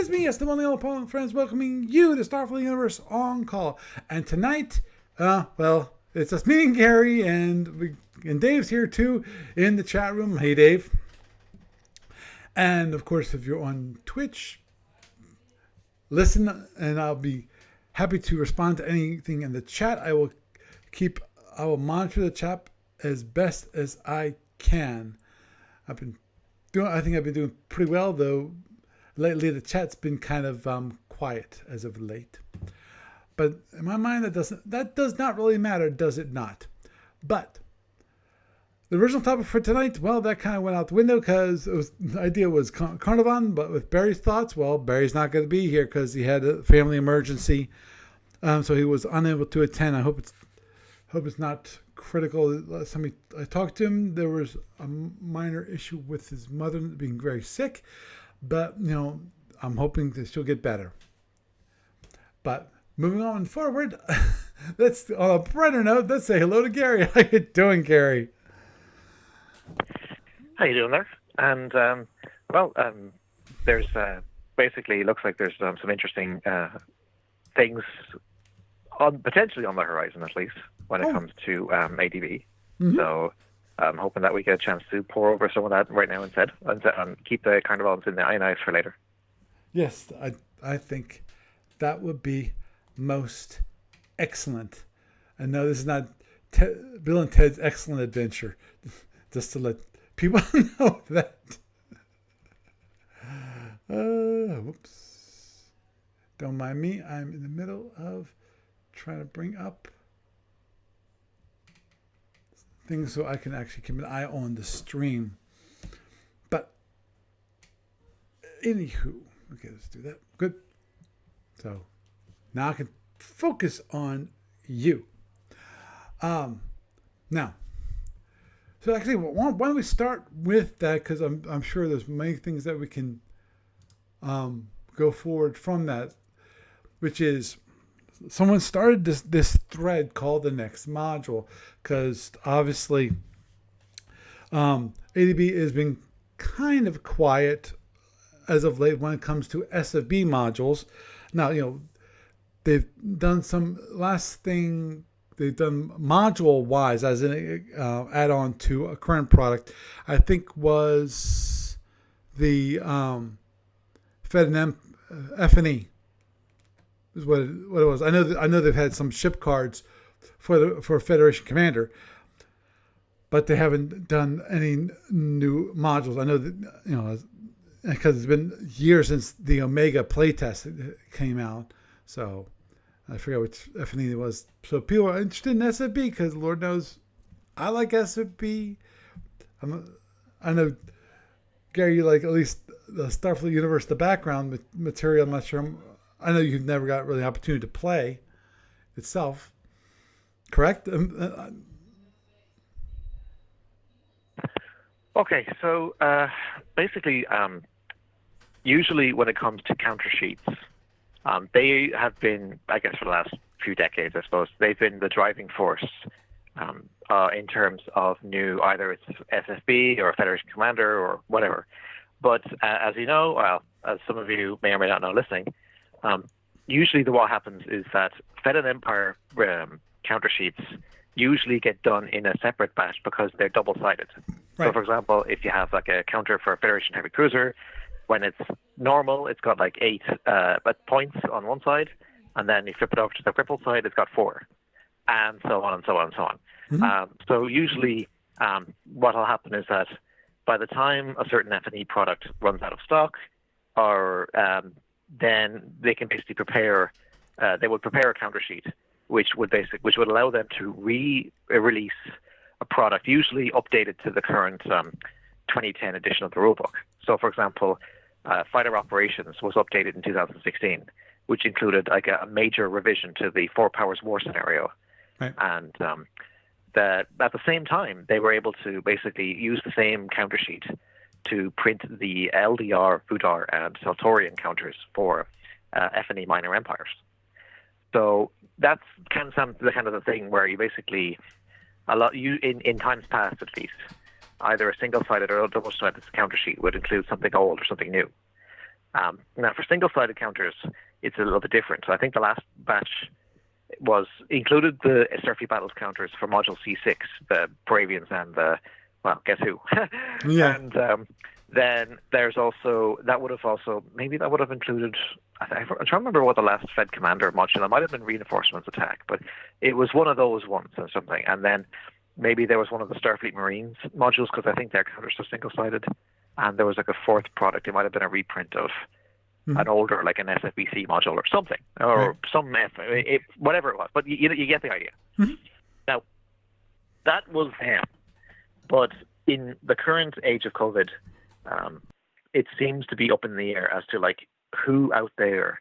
is me, yes, the one and only friends, welcoming you to Starfleet Universe On Call. And tonight, well, it's us, me and Gary, and Dave's here too in the chat room. Hey, Dave. And of course, if you're on Twitch, listen, and I'll be happy to respond to anything in the chat. I will monitor the chat as best as I can. I think I've been doing pretty well, though lately the chat's been kind of quiet as of late. But in my mind, that does not really matter, does it not? But the original topic for tonight, well, that kind of went out the window because the idea was Carnival, but with Barry's thoughts, well, Barry's not going to be here because he had a family emergency, so he was unable to attend. I hope it's not critical. Last time I talked to him, there was a minor issue with his mother being very sick, but I'm hoping that she'll get better. But moving on forward, let's on a brighter note. Let's say hello to Gary. How you doing, Gary? How you doing there? And there's basically looks like there's some interesting things potentially on the horizon, at least when it comes to ADB. Mm-hmm. So I'm hoping that we get a chance to pour over some of that right now instead, and keep the carnivals in the eyes for later. Yes, I think that would be most excellent. And no, this is not Bill and Ted's Excellent Adventure. Just to let people know that. Whoops. Don't mind me. I'm in the middle of trying to bring up things so I can actually keep an eye on the stream. But anywho, okay, let's do that. Good. So now I can focus on you. Now, so actually, why don't we start with that? Because I'm sure there's many things that we can go forward from that, which is someone started this thread called the next module, because obviously ADB has been kind of quiet as of late when it comes to SFB modules. Now, they've done some last thing. They've done module-wise as an add-on to a current product. I think was the F&E is what it was. I know they've had some ship cards for Federation Commander, but they haven't done any new modules. I know that because it's been years since the Omega playtest came out, so. I forget which F&E it was. So people are interested in SFB because Lord knows I like SFB. I know, Gary, you like at least the Starfleet Universe, the background material. I'm not sure. I know you've never got really an opportunity to play itself. Correct? Okay, so basically, usually when it comes to counter sheets, they have been, I guess, for the last few decades, I suppose, they've been the driving force in terms of new, either it's SFB or Federation Commander or whatever. But as you know, well, as some of you may or may not know listening, usually what happens is that Fed and Empire counter sheets usually get done in a separate batch because they're double-sided. Right. So, for example, if you have like a counter for a Federation Heavy Cruiser, when it's normal, it's got like 8 points on one side, and then you flip it over to the crippled side, it's got 4, and so on and so on and so on. Mm-hmm. So usually what will happen is that by the time a certain F&E product runs out of stock, or then they can basically prepare a counter sheet, which would allow them to release a product, usually updated to the current 2010 edition of the rulebook. So, for example, Fighter Operations was updated in 2016, which included like a major revision to the Four Powers War scenario. Right. And at the same time, they were able to basically use the same counter sheet to print the LDR, Vudar, and Seltorian counters for F&E minor empires. So that's kind of the thing where you basically in times past at least, either a single-sided or a double-sided counter sheet would include something old or something new. Now, for single-sided counters, it's a little bit different. So I think the last batch included the Starfleet Battles counters for Module C6, the Bravians and the, well, guess who? Yeah. And then there's also, that would have included, I'm trying to remember what the last Fed Commander module, it might have been Reinforcements Attack, but it was one of those ones or something. And then maybe there was one of the Starfleet Marines modules, because I think their counters are single-sided. And there was like a fourth product. It might have been a reprint of an older, like an SFBC module or something, or whatever it was. But you get the idea. Mm-hmm. Now, that was them. But in the current age of COVID, it seems to be up in the air as to like who out there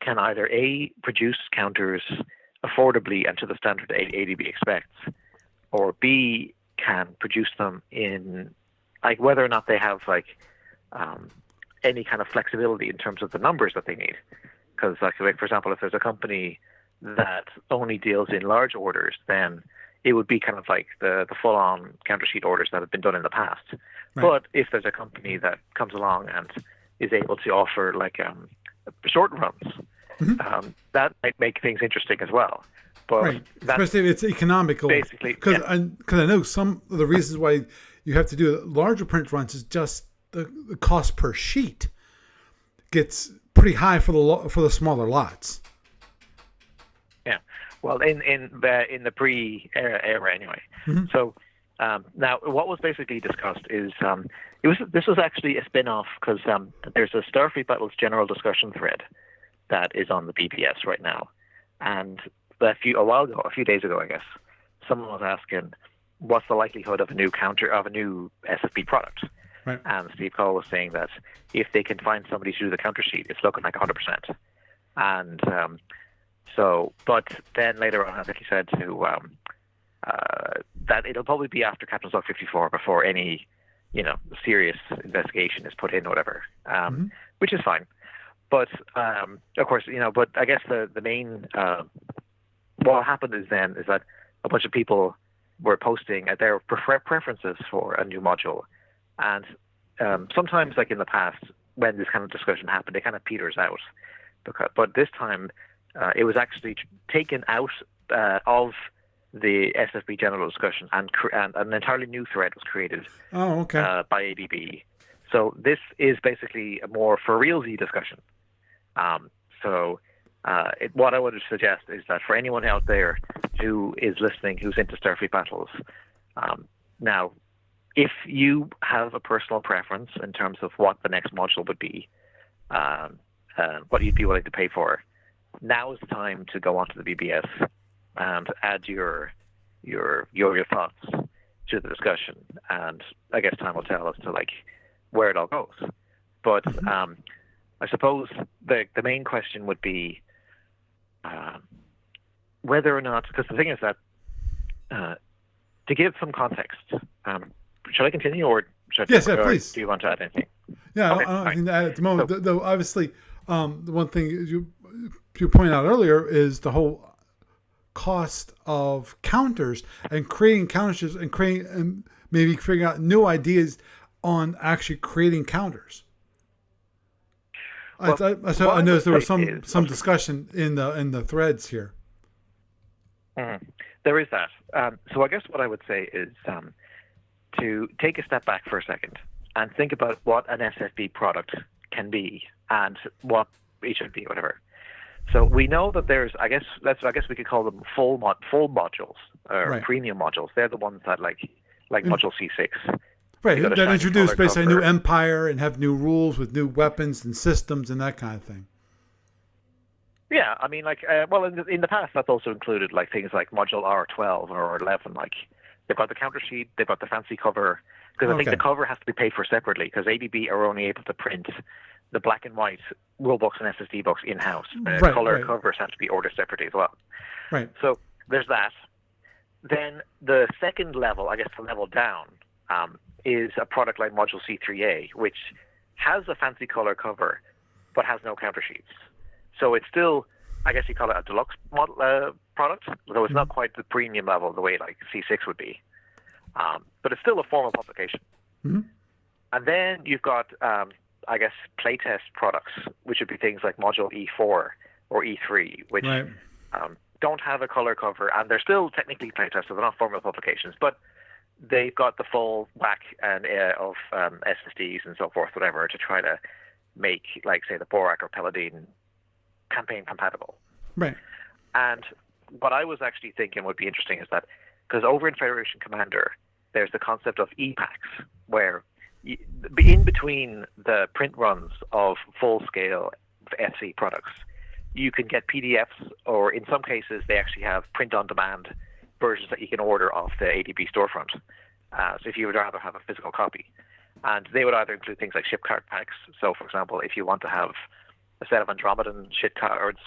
can either A, produce counters affordably and to the standard ADB expects, or B, can produce them in, like, whether or not they have like any kind of flexibility in terms of the numbers that they need. Because, like, for example, if there's a company that only deals in large orders, then it would be kind of like the full-on counter sheet orders that have been done in the past. Right. But if there's a company that comes along and is able to offer like short runs, that might make things interesting as well. But especially if it's economical. Basically, because I know some of the reasons why you have to do larger print runs is just the cost per sheet gets pretty high for the smaller lots. Yeah, well, in the pre-era anyway. Mm-hmm. So now, what was basically discussed is this was actually a spin-off, because there's a Starfleet Battles general discussion thread that is on the BBS right now, and a few days ago, I guess, someone was asking, what's the likelihood of a new SFB product? Right. And Steve Cole was saying that if they can find somebody to do the counter sheet, it's looking like 100%. And but then later on, I think he said that it'll probably be after Captain's Log 54 before any, serious investigation is put in or whatever, which is fine. But of course, but I guess the main what happened is that a bunch of people were posting their preferences for a new module. And sometimes, like in the past, when this kind of discussion happened, it kind of peters out. But this time, it was actually taken out of the SFB general discussion, and an entirely new thread was created by ADB. So this is basically a more for realsy discussion. What I would suggest is that for anyone out there who is listening, who's into Starfleet Battles, now, if you have a personal preference in terms of what the next module would be, what you'd be willing to pay for, now is the time to go onto the BBS and add your thoughts to the discussion. And I guess time will tell as to like where it all goes. But I suppose the main question would be whether or not, because the thing is that to give some context, should I continue or should yes, please. Do you want to add anything? Yeah, okay, I think at the moment, though, obviously, the one thing you pointed out earlier is the whole cost of counters and creating counters and maybe figuring out new ideas on actually creating counters. Well, I noticed there was some discussion in the threads here. There is that. So I guess what I would say is to take a step back for a second and think about what an SFB product can be and what it should be, whatever. So we know that there's, I guess we could call them full modules or premium modules. They're the ones that like module C6. Right, that introduce basically a new empire and have new rules with new weapons and systems and that kind of thing. Yeah, I mean, like, well, in the past, that's also included like things like module R12 or 11. Like, they've got the counter sheet, they've got the fancy cover, because I think the cover has to be paid for separately, because ADB are only able to print the black and white rule books and SSD books in-house. Color covers have to be ordered separately as well. Right. So there's that. Then the second level, I guess the level down, is a product like Module C3A, which has a fancy color cover, but has no counter sheets. So it's still, I guess you call it a deluxe product, though it's not quite the premium level the way like C6 would be. But it's still a formal publication. Mm-hmm. And then you've got I guess, playtest products, which would be things like Module E4 or E3, which Right. don't have a color cover, and they're still technically playtests, so they're not formal publications, but they've got the full whack and of SSDs and so forth, whatever, to try to make, like, say, the Borak or Paladin campaign compatible. Right. And what I was actually thinking would be interesting is that, because over in Federation Commander, there's the concept of e-packs, where in between the print runs of full-scale FC products, you can get PDFs, or in some cases, they actually have print-on-demand versions that you can order off the ADB storefront. So if you would rather have a physical copy. And they would either include things like ship card packs. So, for example, if you want to have a set of Andromedan ship cards,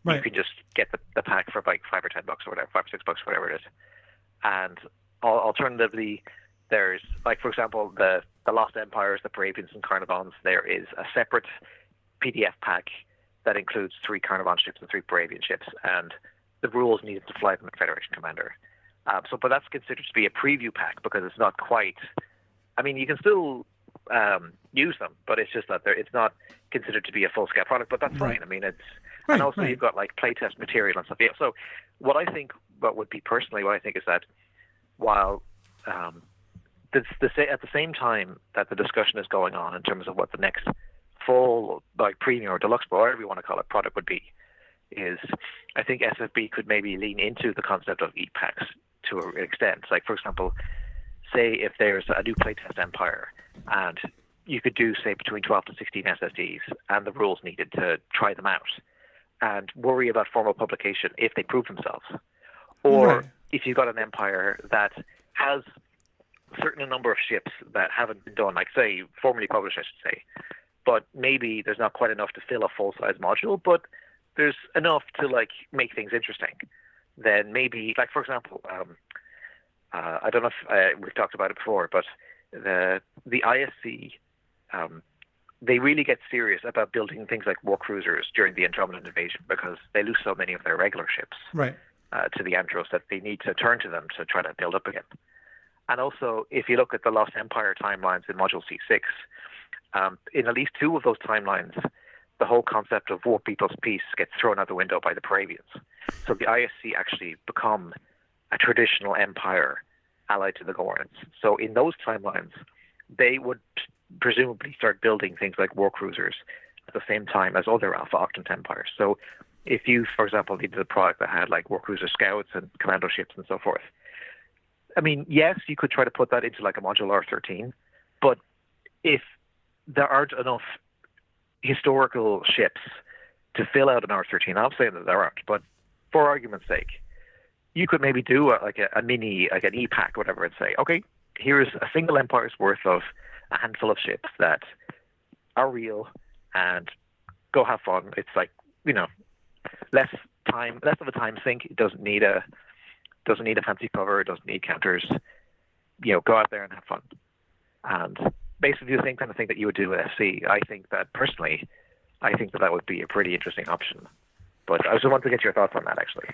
Right. you can just get the pack for like $5 or $10 or whatever, $5 or $6, whatever it is. And alternatively, there's, like, for example, the Lost Empires, the Parabians and Carnivons. There is a separate PDF pack that includes 3 Carnivon ships and 3 Parabian ships, and the rules needed to fly them in Federation Commander. But that's considered to be a preview pack because it's not quite. I mean, you can still use them, but it's just that it's not considered to be a full-scale product. But that's Right. fine. I mean, it's Right, and also right. you've got like playtest material and stuff. Yeah. So what I think, what would be personally, what I think is that while at the same time that the discussion is going on in terms of what the next full, like, premium or deluxe, or whatever you want to call it, product would be, is I think SFB could maybe lean into the concept of e-packs to an extent. Like, for example, say if there's a new playtest Empire and you could do, say, between 12 to 16 SSDs and the rules needed to try them out and worry about formal publication if they prove themselves. Or Right. if you've got an Empire that has a certain number of ships that haven't been done, like, say, formally published, I should say, but maybe there's not quite enough to fill a full-size module, but there's enough to, like, make things interesting. Then maybe, like, for example, I don't know if we've talked about it before, but the ISC, they really get serious about building things like war cruisers during the Andromedan invasion because they lose so many of their regular ships Right. to the Andros that they need to turn to them to try to build up again. And also, if you look at the Lost Empire timelines in Module C6, in at least 2 of those timelines, the whole concept of War People's Peace gets thrown out the window by the Parabians. So the ISC actually become a traditional empire allied to the Gorons. So in those timelines, they would presumably start building things like war cruisers at the same time as other Alpha Octant empires. So if you, for example, needed a product that had like war cruiser scouts and commando ships and so forth, I mean, yes, you could try to put that into like a module R13, but if there aren't enough historical ships to fill out an R13, I'm saying that there aren't, but for argument's sake, you could maybe do a mini, like an E-pack, whatever, and say, okay, here's a single empire's worth of a handful of ships that are real, and go have fun. It's like, less of a time sink. It doesn't need a fancy cover. It doesn't need counters. Go out there and have fun. And basically the same kind of thing that you would do with FC. I think that personally, that would be a pretty interesting option. But I just want to get your thoughts on that, actually.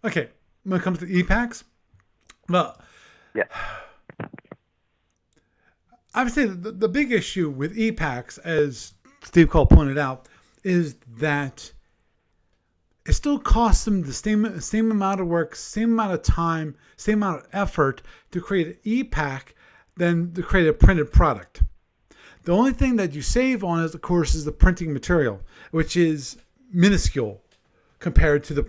Okay. When it comes to e-packs, well, Yeah. I would say the big issue with e-packs, as Steve Cole pointed out, is that it still costs them the same amount of work, same amount of time, same amount of effort to create an e-pack than to create a printed product. The only thing that you save on, is, of course, is the printing material, which is minuscule compared to the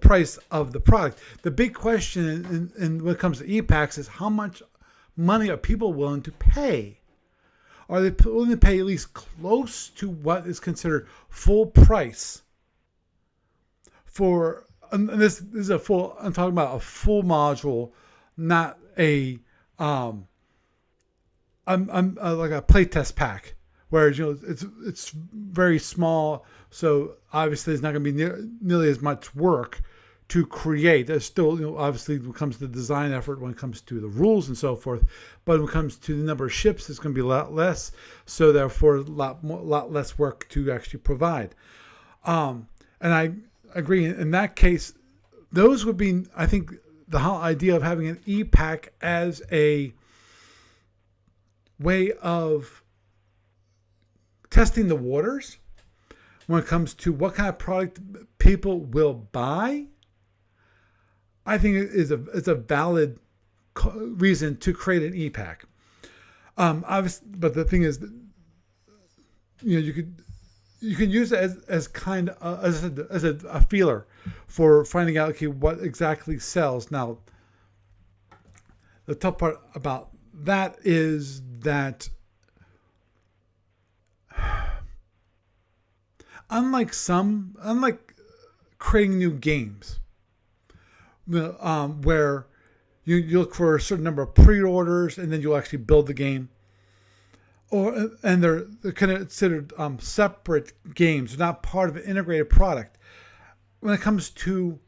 price of the product. The big question in when it comes to e-packs is how much money are people willing to pay? Are they willing to pay at least close to what is considered full price for? And this is a full. I'm talking about a full module, not a like a playtest pack, whereas it's very small, so obviously it's not going to be nearly as much work to create. There's still, obviously, when it comes to the design effort, when it comes to the rules and so forth, but when it comes to the number of ships, it's going to be a lot less. So therefore, a lot less work to actually provide. And I agree. In that case, those would be, I think, the whole idea of having an e-pack as a way of testing the waters when it comes to what kind of product people will buy, I think it's a valid reason to create an e-pack. Obviously, but the thing is, you can use it as kind of as a feeler for finding out, okay, what exactly sells. Now, the tough part about that is that unlike creating new games, where you look for a certain number of pre-orders and then you'll actually build the game, and they're considered separate games, they're not part of an integrated product. When it comes to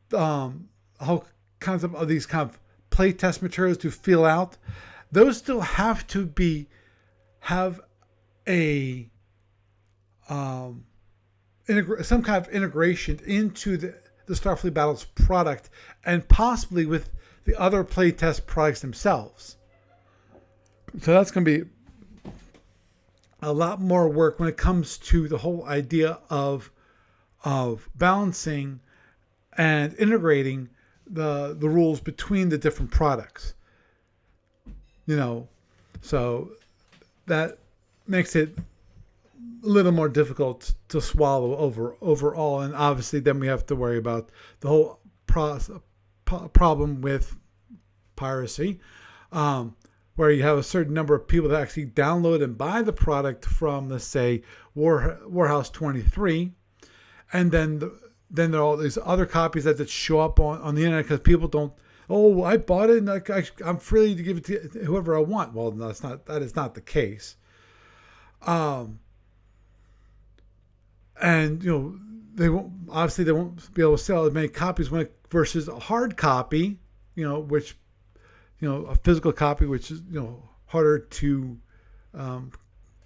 the whole concept of these kind of playtest materials to feel out, those still have to have a some kind of integration into the Starfleet Battles product, and possibly with the other playtest products themselves. So that's going to be a lot more work when it comes to the whole idea of balancing and integrating the rules between the different products. So that makes it a little more difficult to swallow overall, and obviously then we have to worry about the whole problem with piracy, where you have a certain number of people that actually download and buy the product from, let's say, Warehouse 23, and then there are all these other copies that show up on the internet because people don't. Oh, I bought it and I'm free to give it to whoever I want. Well, no, that is not the case. And they won't be able to sell as many copies versus a hard copy, which a physical copy, which is harder to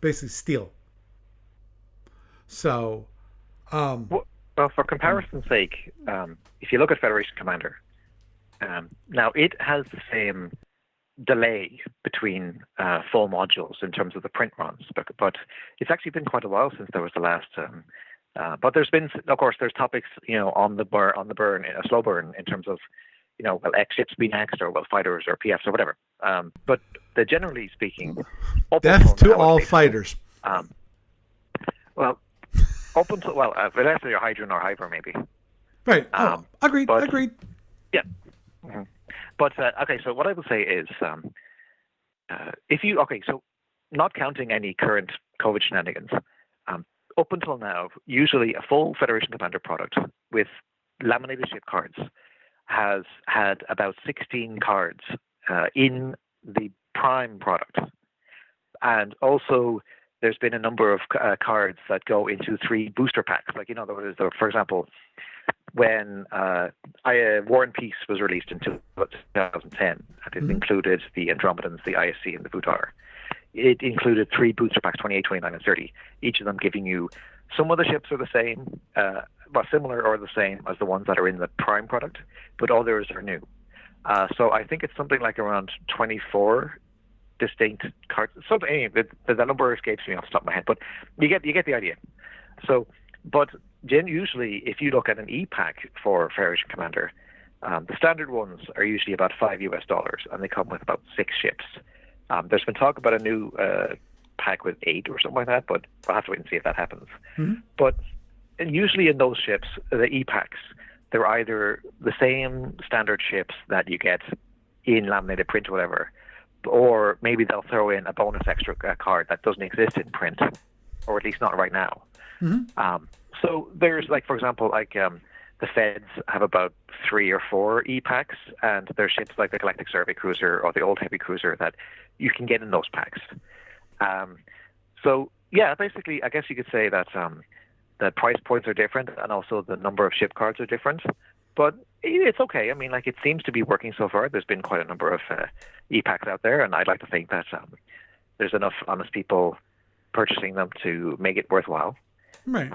basically steal. So, well, for comparison's sake, if you look at Federation Commander, now it has the same delay between full modules in terms of the print runs, but it's actually been quite a while since there was the last. But there's been, of course, there's topics on the burn, a slow burn in terms of will X ships be next, or will fighters or PFs or whatever. But generally speaking, death to all fighters. Well, unless you're Hydron or Hyper, maybe. Right. Agreed. Agreed. Yeah. Mm-hmm. But okay, so what I would say is, so not counting any current COVID shenanigans, up until now, usually a full Federation Commander product with laminated ship cards has had about 16 cards in the Prime product, and also there's been a number of cards that go into 3 booster packs. Like for example, when War and Peace was released in 2010, and it included the Andromedans, the ISC, and the Vutar. It included 3 booster packs, 28, 29, and 30, each of them giving you, some of the ships are the same, similar or the same as the ones that are in the Prime product, but others are new. So I think it's something like around 24 distinct cards. So anyway, the number escapes me off the top of my head, but you get the idea. So, but usually, if you look at an e-pack for Federation Commander, the standard ones are usually about $5 and they come with about 6 ships. There's been talk about a new pack with 8 or something like that, but we'll have to wait and see if that happens. Mm-hmm. But usually in those ships, the e-packs, they're either the same standard ships that you get in laminated print or whatever, or maybe they'll throw in a bonus extra card that doesn't exist in print, or at least not right now. Mm-hmm. So there's, for example, the Feds have about 3 or 4 e-packs, and there's ships like the Galactic Survey Cruiser or the Old Heavy Cruiser that you can get in those packs. So yeah, basically, I guess you could say that the price points are different, and also the number of ship cards are different. But it's okay. I mean, it seems to be working so far. There's been quite a number of e-packs out there, and I'd like to think that there's enough honest people purchasing them to make it worthwhile. Right.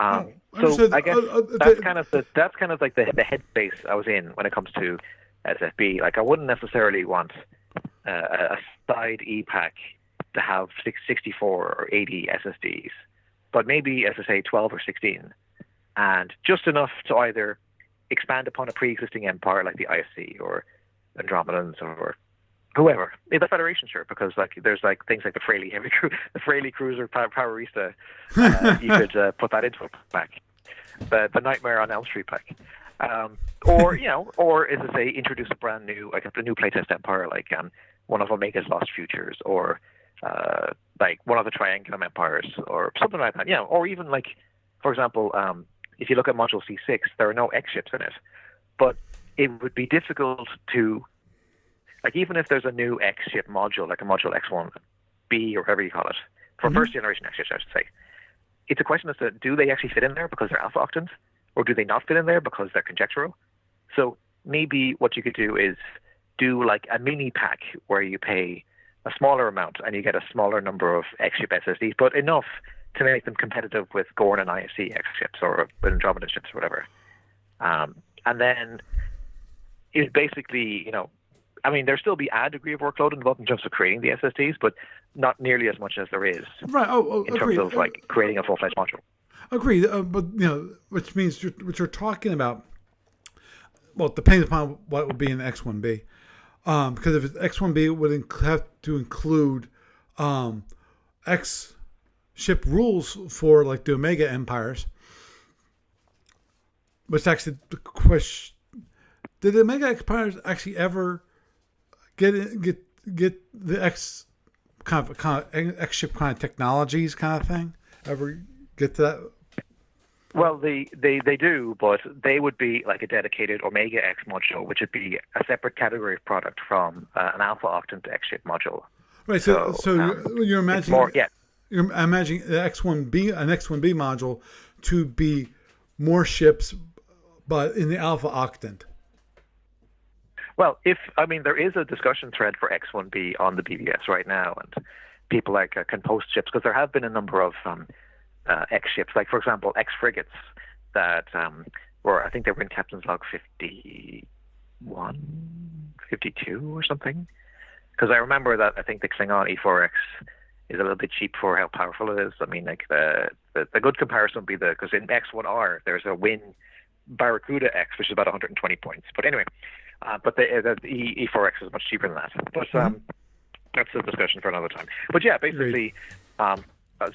So I guess that's kind of like the headspace I was in when it comes to SFB. I wouldn't necessarily want a side e-pack to have 64 or 80 SSDs, but maybe, as I say, 12 or 16, and just enough to either expand upon a pre-existing empire like the ISC or Andromedans or whoever. The Federation, sure, because like there's like things like the Fraley Cruiser Powerista. You could put that into a pack. The Nightmare on Elm Street pack. Or as I say, introduce a brand new, like a new playtest empire, like one of Omega's Lost Futures, or like one of the Triangulum empires, or something like that. Or even like, for example, if you look at Module C6, there are no X ships in it, but it would be difficult to, like, even if there's a new X ship module, like a module X1B or whatever you call it, for first generation X ships, I should say. It's a question as to, do they actually fit in there because they're alpha octants, or do they not fit in there because they're conjectural? So maybe what you could do is do like a mini pack where you pay a smaller amount and you get a smaller number of X-ship SSDs, but enough to make them competitive with Gorn and ISC X-ships or with Andromeda ships or whatever. And then it basically, there'll still be a degree of workload involved in terms of creating the SSDs, but not nearly as much as there is in terms of like creating a full-fledged module. Agreed, but which means what you're talking about. Well, depends upon what would be in X1B, because if it's X1B, it would have to include X ship rules for like the Omega empires. Which actually the question: did the Omega empires actually ever get the X kind of X ship kind of technologies kind of thing? Ever get to that? Well, they do, but they would be like a dedicated Omega X module, which would be a separate category of product from an Alpha Octant X ship module. Right. So you're imagining you're imagining an X1B module to be more ships, but in the Alpha Octant. Well, there is a discussion thread for X1B on the BBS right now, and people can post ships, because there have been a number of X ships, like for example X frigates that were, I think they were in Captain's Log 51, 52 or something, because I remember that I think the Klingon E4X is a little bit cheap for how powerful it is. I mean, like the good comparison would be because in X1R there's a Win Barracuda X, which is about 120 points, but anyway, but the E4X is much cheaper than that, but that's a discussion for another time. But yeah, basically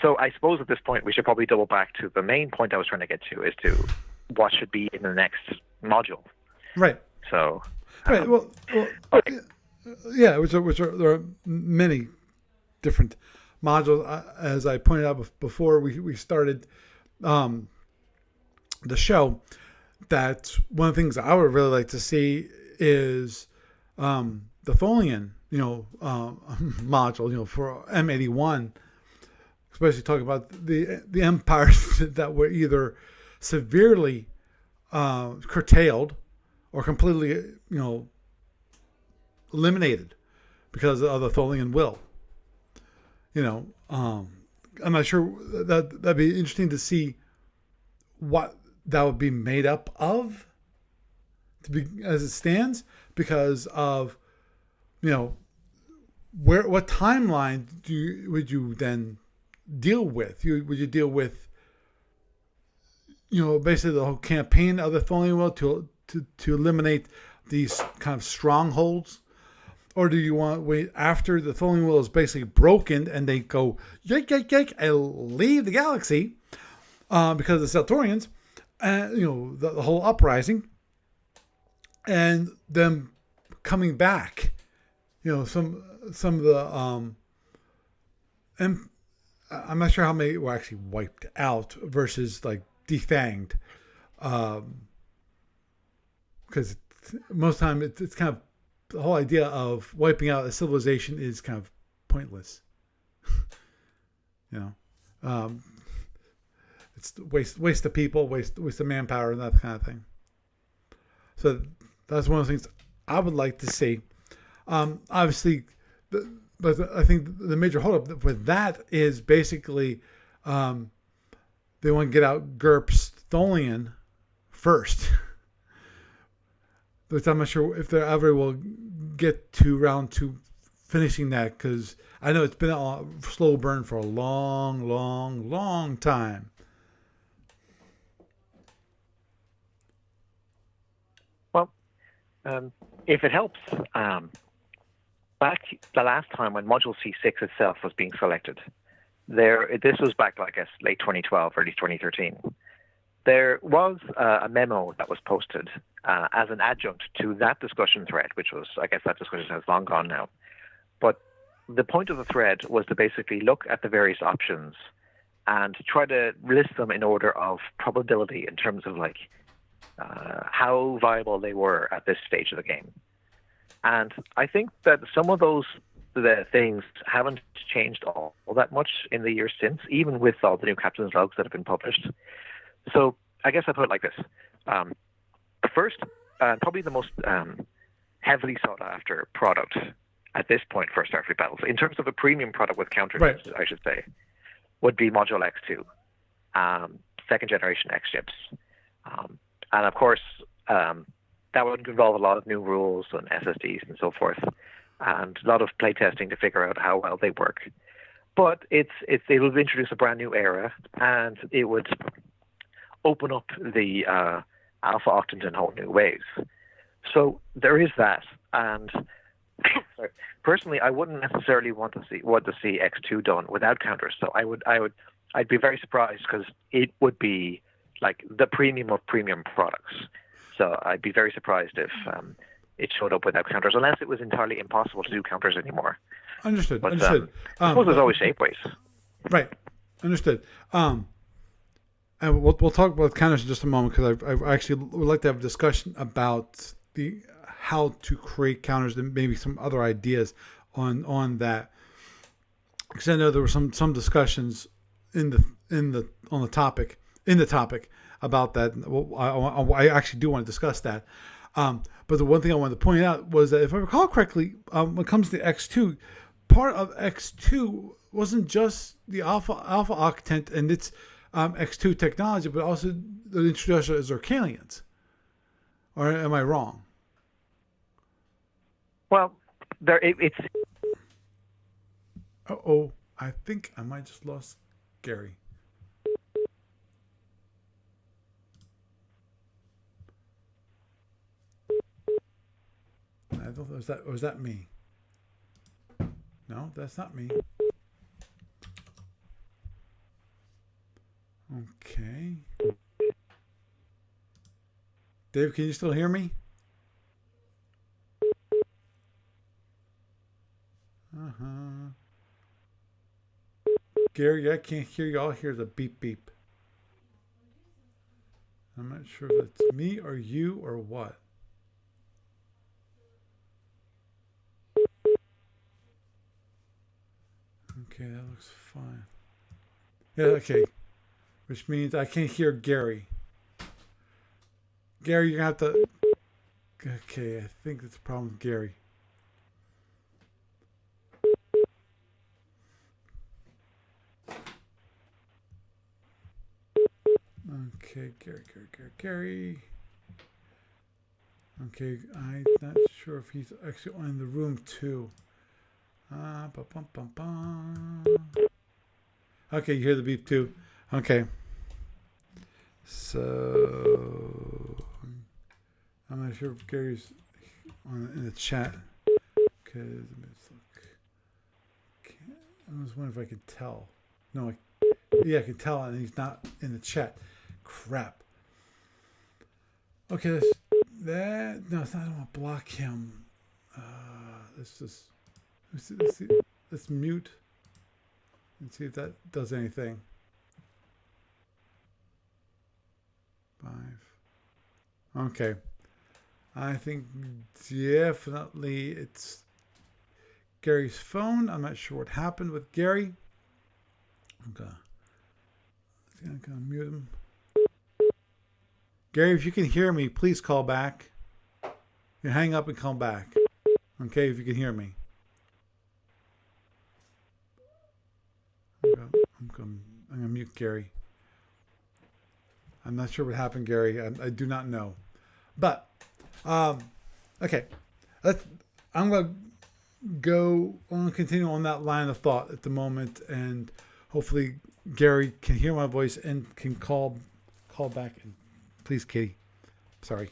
so I suppose at this point we should probably double back to the main point I was trying to get to, is to what should be in the next module. Right. So. Right. There are many different modules. As I pointed out before we started the show, that one of the things I would really like to see is the Tholian, module, for M81. Especially talking about the empires that were either severely curtailed or completely, eliminated because of the Tholian will. I'm not sure that'd be interesting to see what that would be made up of, as it stands, because of, what timeline would you then deal with? Would you deal with, basically the whole campaign of the Tholian will to eliminate these kind of strongholds? Or do you want to wait after the Tholian will is basically broken and they go yike and leave the galaxy because of the Celtorians, and the whole uprising, and them coming back, some of the I'm not sure how many were actually wiped out versus like defanged, because most of the time it's kind of, the whole idea of wiping out a civilization is kind of pointless. It's waste of people, waste of manpower, and that kind of thing. So that's one of the things I would like to see. Obviously, but I think the major holdup with that is basically they want to get out GURPS Tholian first. But I'm not sure if they ever will get to round 2 finishing that, because I know it's been a slow burn for a long, long, long time. Well, if it helps, back the last time when Module C6 itself was being selected, this was back, I guess, late 2012, early 2013. There was a memo that was posted as an adjunct to that discussion thread, which was, I guess that discussion has long gone now. But the point of the thread was to basically look at the various options and try to list them in order of probability in terms of how viable they were at this stage of the game. And I think that some of the things haven't changed all that much in the years since, even with all the new captain's logs that have been published. So I guess I put it like this. First, probably the most heavily sought after product at this point for Starfleet Battles, in terms of a premium product with counters, right, I should say, would be Module X2, second generation X ships. And of course, that would involve a lot of new rules and SSDs and so forth, and a lot of playtesting to figure out how well they work. But it would introduce a brand new era, and it would open up the alpha octant in whole new ways. So there is that, and sorry, personally, I wouldn't necessarily want to see X2 done without counters. So I'd be very surprised, because it would be like the premium of premium products. So I'd be very surprised if it showed up without counters, unless it was entirely impossible to do counters anymore. Understood. But, Understood. I suppose there's always shapeways. Right. Understood. And we'll talk about counters in just a moment, because I actually would like to have a discussion about how to create counters and maybe some other ideas on that. Because I know there were some discussions on the topic about that. Well, I actually do want to discuss that. But the one thing I wanted to point out was that, if I recall correctly, when it comes to X2, part of X2 wasn't just the alpha octant and its X2 technology, but also the introduction of Zircalians. Or am I wrong? Well, it's. I think I might just lost Gary. I don't know, was that me? No, that's not me. Okay. Dave, can you still hear me? Gary, I can't hear you. All I hear is a beep beep. I'm not sure if it's me or you or what. Okay, that looks fine. Yeah, okay. Which means I can't hear Gary. Gary, you're going to have to... Okay, I think that's a problem with Gary. Okay, Gary. Okay, I'm not sure if he's actually in the room too. Okay, you hear the beep too. Okay. So I'm not sure if Gary's in the chat. Okay, let's look. I was wondering if I could tell. No, I can tell, and he's not in the chat. Crap. Okay, no, it's not. I don't want to block him. Let's mute and see if that does anything. 5. Okay. I think definitely it's Gary's phone. I'm not sure what happened with Gary. I'm gonna mute him. Gary, if you can hear me, please call back. You hang up and come back. Okay, if you can hear me. I'm gonna mute Gary. I'm not sure what happened, Gary. I do not know. But okay, I'm gonna go on, continue on that line of thought at the moment, and hopefully Gary can hear my voice and can call back. And please, Kitty, sorry,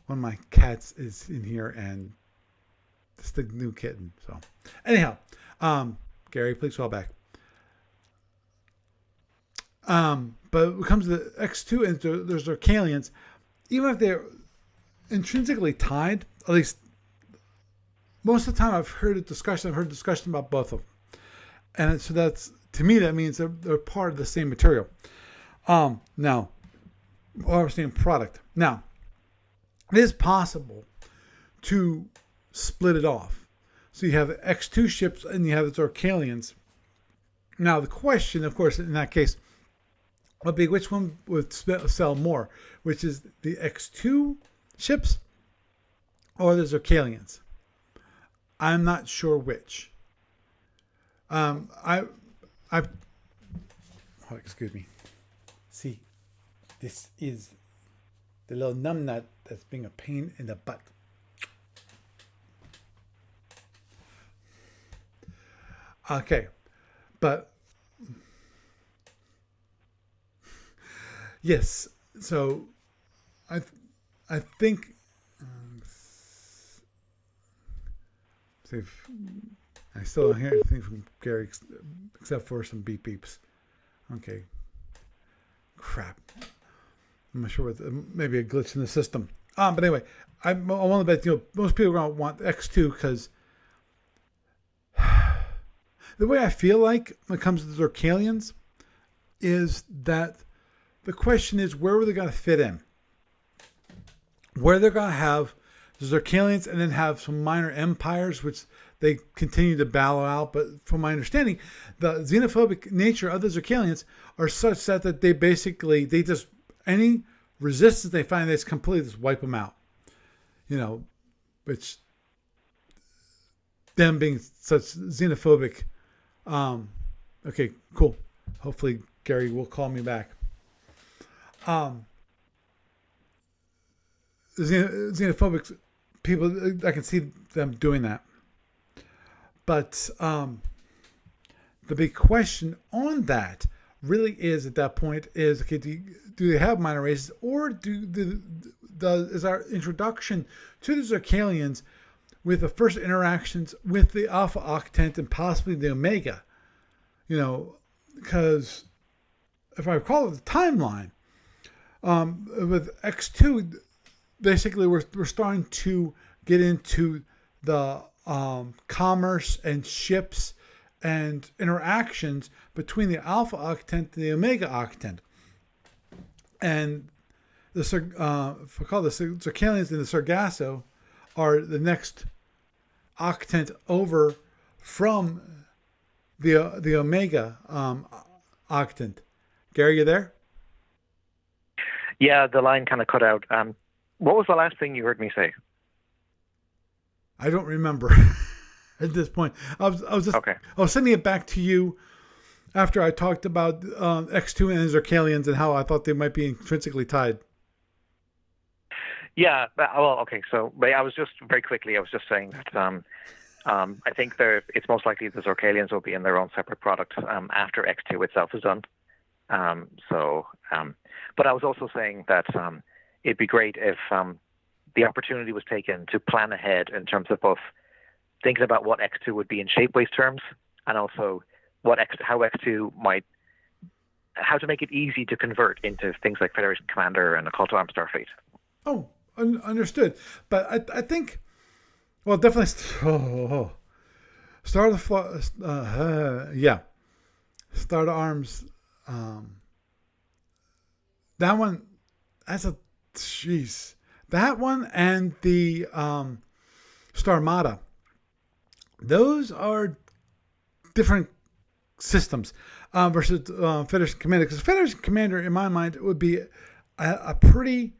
one of my cats is in here, and it's the new kitten. So anyhow, Gary, please call back. But when it comes to the X2 and there's Zircalians, even if they're intrinsically tied, at least most of the time I've heard discussion about both of them. And so that's, to me, that means they're part of the same material. Now, or same product. Now, it is possible to split it off. So you have the X2 ships and you have the Zircalians. Now, the question, of course, in that case, would be which one would sell more, which is the X2 ships or the Zircalians. I'm not sure which. Excuse me. See, this is the little numbnut that's being a pain in the butt. Okay, but yes. So I think. See if I still don't hear anything from Gary except for some beep beeps. Okay. Crap. I'm not sure what. Maybe a glitch in the system. But anyway, I want to bet most people are going to want X2 because the way I feel like when it comes to the Zircalians is that the question is where are they going to fit in? Where they're going to have the Zircalians and then have some minor empires, which they continue to battle out. But from my understanding, the xenophobic nature of the Zircalians are such that they just, any resistance they find, they just completely just wipe them out. Which them being such xenophobic. Okay, cool. Hopefully Gary will call me back. Xenophobic people, I can see them doing that. But the big question on that really is at that point is, okay, do they have minor races, or is our introduction to the Zircalians with the first interactions with the Alpha Octant and possibly the Omega? Because if I recall the timeline, with X2, basically we're starting to get into the commerce and ships and interactions between the Alpha Octant and the Omega Octant. And the Zircalians and the Sargasso are the next octant over from the Omega octant. Gary, you there? Yeah, the line kind of cut out. What was the last thing you heard me say? I don't remember at this point. I was sending it back to you after I talked about X2 and Zircalians and how I thought they might be intrinsically tied. Yeah, well, okay. So I was just saying that I think it's most likely the Zircalians will be in their own separate product after X2 itself is done. But I was also saying that it'd be great if the opportunity was taken to plan ahead in terms of both thinking about what X2 would be in shapeways terms, and also how to make it easy to convert into things like Federation Commander and a Call to Arms Starfleet. Oh, understood. But I think, well, definitely. Star of Arms. That one. That one and the Starmada. Those are different systems versus Federation Commander. Because Federation Commander, in my mind, would be a pretty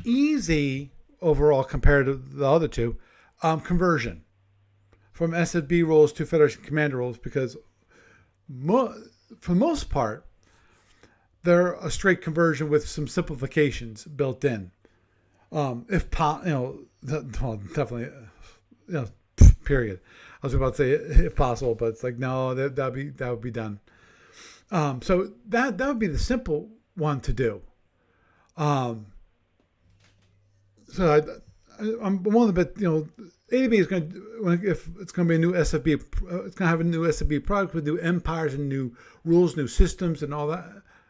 easy overall compared to the other two conversion from SFB roles to Federation Commander roles, because for the most part, they're a straight conversion with some simplifications built in. Well, definitely, period. I was about to say if possible, but it's like no, that would be done. So that would be the simple one to do. So I'm willing to bet, ADB is going to, if it's going to be a new SFB, it's going to have a new SFB product with new empires and new rules, new systems, and all that,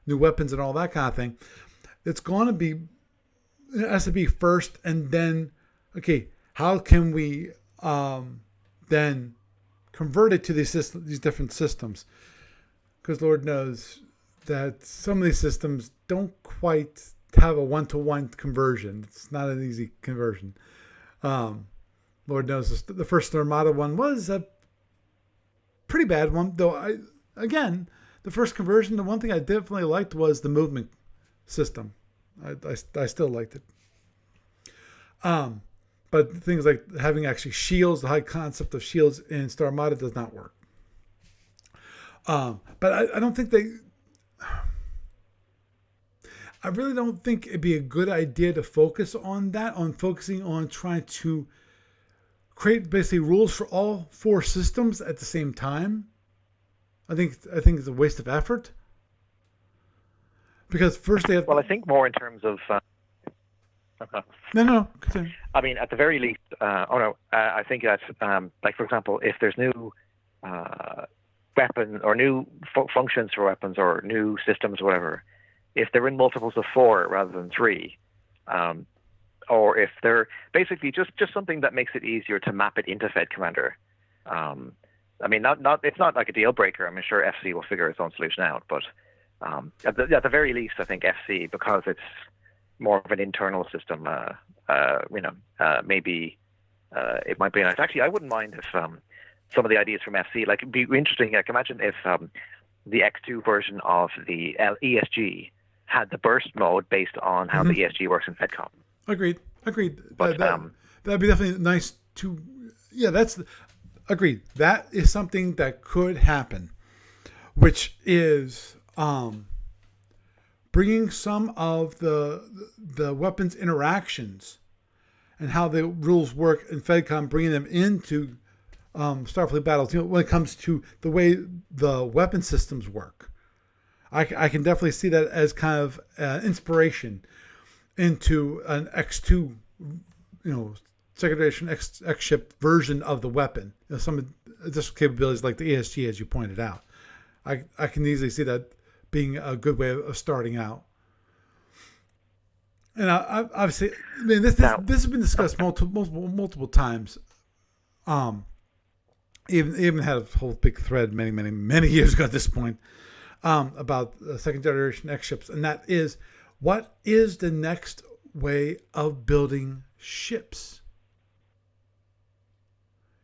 new weapons and all that kind of thing. It's going to be SFB first, and then, okay, how can we then convert it to these different systems? Because Lord knows that some of these systems don't quite have a one-to-one conversion. It's not an easy conversion. Lord knows the first Armada one was a pretty bad one, though. The first conversion, the one thing I definitely liked was the movement system. I still liked it. But things like having actually shields, the high concept of shields in Star Armada does not work. But I don't think I really don't think it'd be a good idea to focus on that, on focusing on trying to create basically rules for all 4 systems at the same time. I think it's a waste of effort. Because first they have... Well, I think more in terms of... No, continue. I mean, at the very least, I think that, like, for example, if there's new weapon or new functions for weapons or new systems or whatever, if they're in multiples of 4 rather than 3, or if they're basically just something that makes it easier to map it into Fed Commander. I mean, it's not like a deal breaker. I'm sure FC will figure its own solution out, but at the very least, I think FC, because it's more of an internal system, maybe it might be nice. Actually, I wouldn't mind if some of the ideas from FC, like, it'd be interesting. Like, imagine if the X2 version of the ESG had the burst mode based on how the ESG works in FedCom. Agreed. But, that'd be definitely nice to... Yeah, agreed. That is something that could happen, which is bringing some of the weapons interactions and how the rules work in FedCom, bringing them into Starfleet battles. When it comes to the way the weapon systems work, I can definitely see that as kind of inspiration into an X2, second generation X ship version of the weapon. Some additional capabilities like the ESG, as you pointed out. I can easily see that being a good way of starting out. And obviously, I mean, this has been discussed multiple times. Even had a whole big thread many years ago at this point about second generation X ships, and that is, what is the next way of building ships?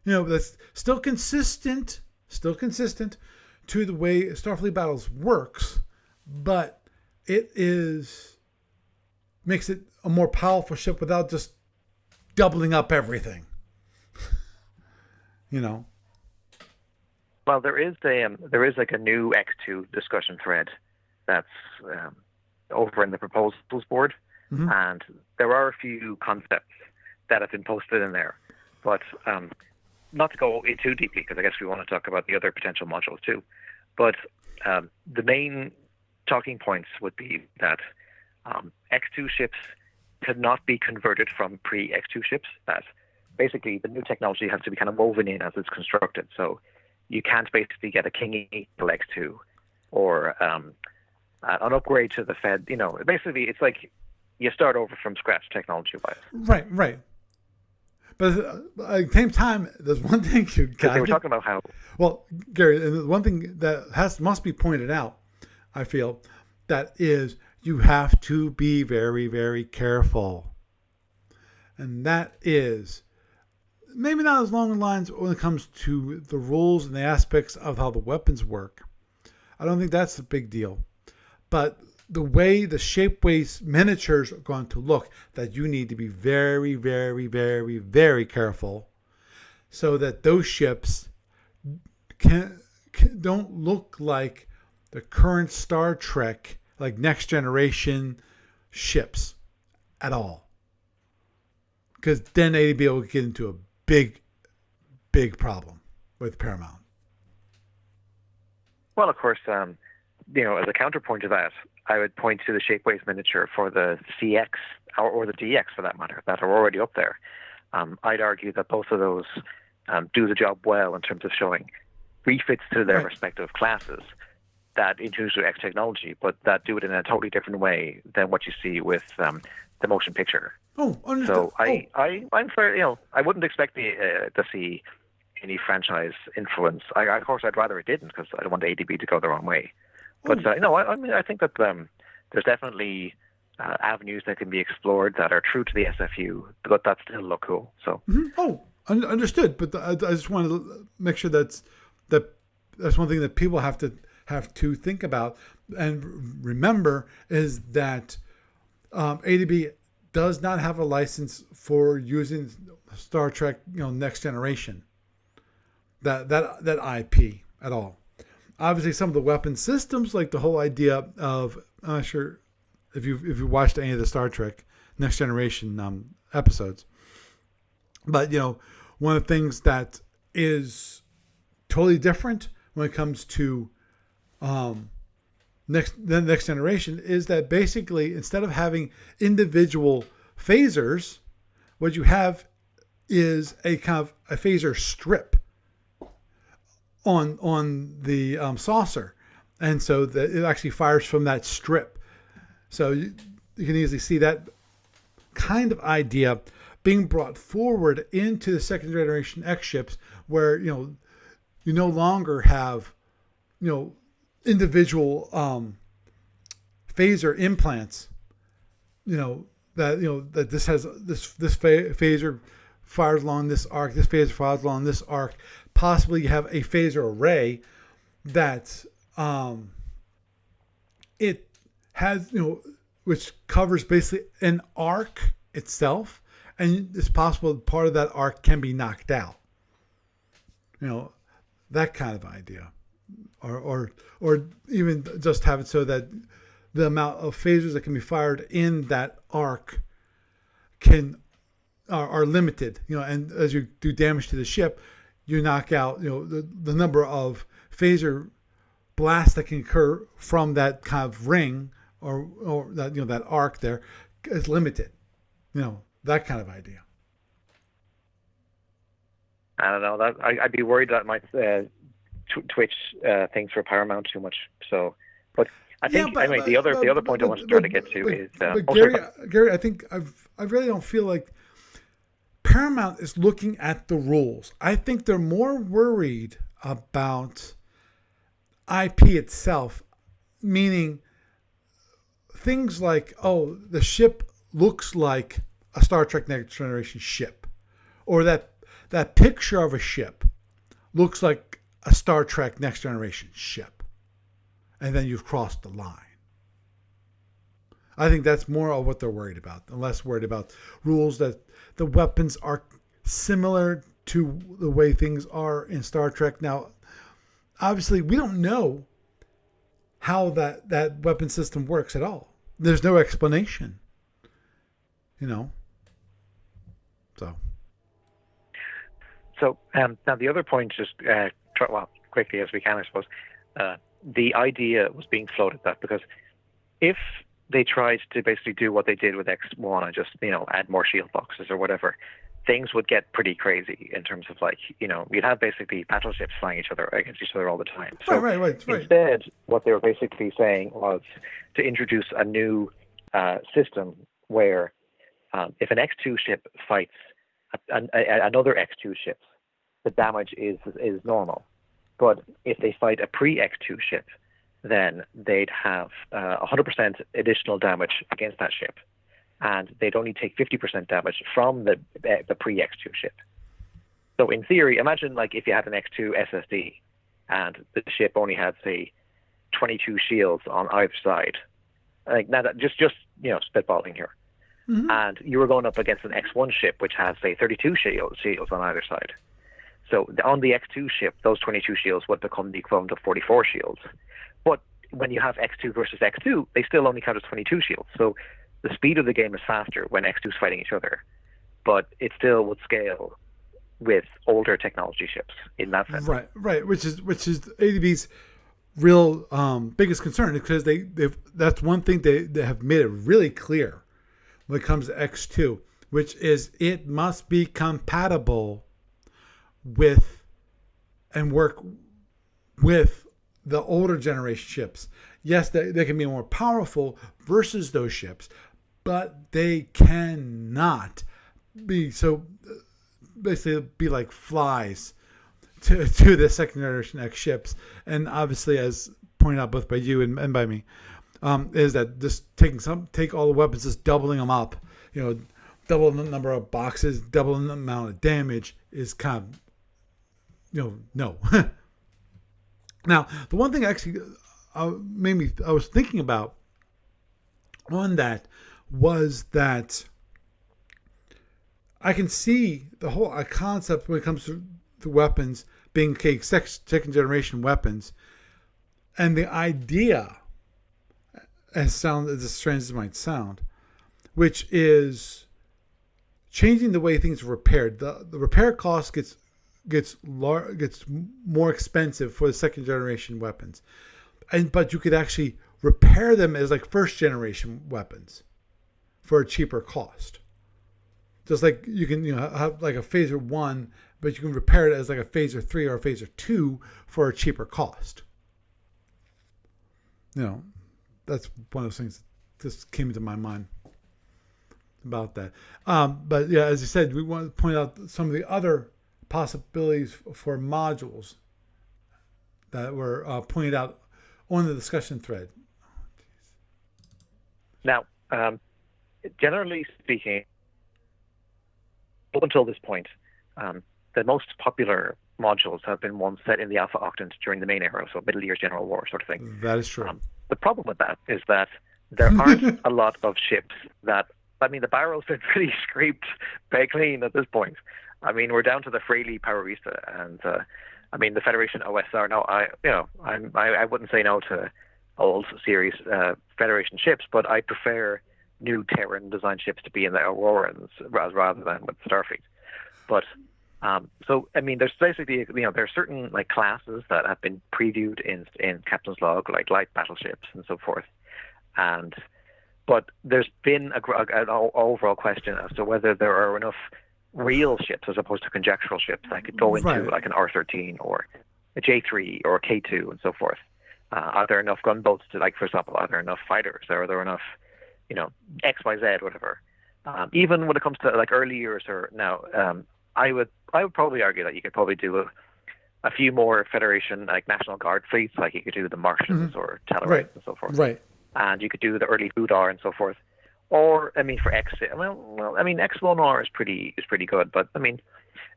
That's still consistent to the way Starfleet Battles works, but it makes it a more powerful ship without just doubling up everything. Well, there is like a new X2 discussion thread that's over in the proposals board, and there are a few concepts that have been posted in there, but not to go in too deeply, because I guess we want to talk about the other potential modules too. But the main talking points would be that X2 ships cannot be converted from pre-X2 ships. That basically the new technology has to be kind of woven in as it's constructed. So you can't basically get a King Eagle X2 or an upgrade to the Fed. Basically it's like you start over from scratch technology-wise. Right. But at the same time, there's one thing you got. They were talking about how... Well, Gary, one thing that must be pointed out, I feel, that is you have to be very, very careful. And that is maybe not as long the lines when it comes to the rules and the aspects of how the weapons work. I don't think that's a big deal. But the way the shapeways miniatures are going to look, that you need to be very, very, very, very careful so that those ships don't look like the current Star Trek, like next generation ships at all. because then ADB will get into a big problem with Paramount. Well, of course, as a counterpoint to that, I would point to the Shapeways miniature for the CX or the DX for that matter that are already up there. I'd argue that both of those do the job well in terms of showing refits to their respective classes that introduce X technology, but that do it in a totally different way than what you see with the motion picture. Oh, understood. So I'm fair. I wouldn't expect to see any franchise influence. Of course, I'd rather it didn't because I don't want ADB to go the wrong way. But I think that there's definitely avenues that can be explored that are true to the SFU, but that still look cool. So understood. But I just want to make sure that's one thing that people have to think about and remember is that ADB does not have a license for using Star Trek, Next Generation. That IP at all. Obviously, some of the weapon systems, like the whole idea of, I'm not sure if you watched any of the Star Trek Next Generation episodes, but one of the things that is totally different when it comes to the Next Generation is that basically instead of having individual phasers, what you have is a kind of a phaser strip on the saucer, and so that it actually fires from that strip. So you can easily see that kind of idea being brought forward into the second generation X ships, where you no longer have individual phaser implants. That this has this phaser fires along this arc, this phaser fires along this arc. Possibly you have a phaser array that it has, which covers basically an arc itself, and it's possible part of that arc can be knocked out. That kind of idea, or even just have it so that the amount of phasers that can be fired in that arc are limited. And as you do damage to the ship, you knock out, the number of phaser blasts that can occur from that kind of ring or that, that arc there is limited. That kind of idea. I don't know. That I'd be worried that might twitch things for Paramount too much. So, but I think the other point I want to try to get to is Gary. I think I really don't feel like Paramount is looking at the rules. I think they're more worried about IP itself, meaning things like, the ship looks like a Star Trek Next Generation ship, or that picture of a ship looks like a Star Trek Next Generation ship, and then you've crossed the line. I think that's more of what they're worried about, and less worried about rules that the weapons are similar to the way things are in Star Trek. Now, obviously, we don't know how that weapon system works at all. There's no explanation, So now the other point, just quickly as we can, I suppose, the idea was being floated that because if they tried to basically do what they did with X1 and just, add more shield boxes or whatever, things would get pretty crazy in terms of you'd have basically battleships flying against each other all the time. So right. Instead, what they were basically saying was to introduce a new system where if an X2 ship fights another X2 ship, the damage is normal. But if they fight a pre-X2 ship, then they'd have 100% additional damage against that ship, and they'd only take 50% damage from the pre-X2 ship. So in theory, imagine if you had an X2 SSD, and the ship only had, say, 22 shields on either side. Now that just spitballing here, and you were going up against an X1 ship which has, say, 32 shields on either side. So on the X2 ship, those 22 shields would become the equivalent of 44 shields. But when you have X2 versus X2, they still only count as 22 shields. So the speed of the game is faster when X2 is fighting each other. but it still would scale with older technology ships in that sense. Right. Which is ADB's real biggest concern, because that's one thing they have made it really clear when it comes to X2, which is it must be compatible with and work with the older generation ships. Yes, they can be more powerful versus those ships, but they cannot be so basically be like flies to the second generation X ships. And obviously, as pointed out both by you and by me, is that just take all the weapons, just doubling them up, double the number of boxes, double the amount of damage is kind of, no. Now, the one thing actually I was thinking about on that was that I can see the whole concept when it comes to the weapons being second generation weapons, and the idea, as strange as it might sound, which is changing the way things are repaired. The repair cost gets more expensive for the second generation weapons, but you could actually repair them as like first generation weapons for a cheaper cost. Just like you can have like a phaser 1, but you can repair it as like a phaser 3 or a phaser 2 for a cheaper cost. That's one of those things that just came into my mind about that. But yeah, as you said, we want to point out some of the other possibilities for modules that were pointed out on the discussion thread. Now, generally speaking, up until this point, the most popular modules have been ones set in the Alpha Octant during the main era, so Middle Years General War sort of thing. That is true. The problem with that is that there aren't a lot of ships that, the barrel's been pretty scraped very clean at this point. We're down to the Fraley Powerista and, the Federation OSR. No, I wouldn't say no to old series Federation ships, but I prefer new Terran design ships to be in the Aurorans rather than with Starfleet. But there's basically there are certain like classes that have been previewed in Captain's Log, like light battleships and so forth, but there's been an overall question as to whether there are enough real ships as opposed to conjectural ships that could go into like an R13 or a J3 or a K2 and so forth. Are there enough gunboats to, like, for example, are there enough fighters? Are there enough, XYZ, whatever? Even when it comes to like early years or now, I would probably argue that you could probably do a few more Federation like National Guard fleets, like you could do the Martians or Tellarites and so forth. Right. And you could do the early Udar and so forth. Or for X, X1R is pretty good, but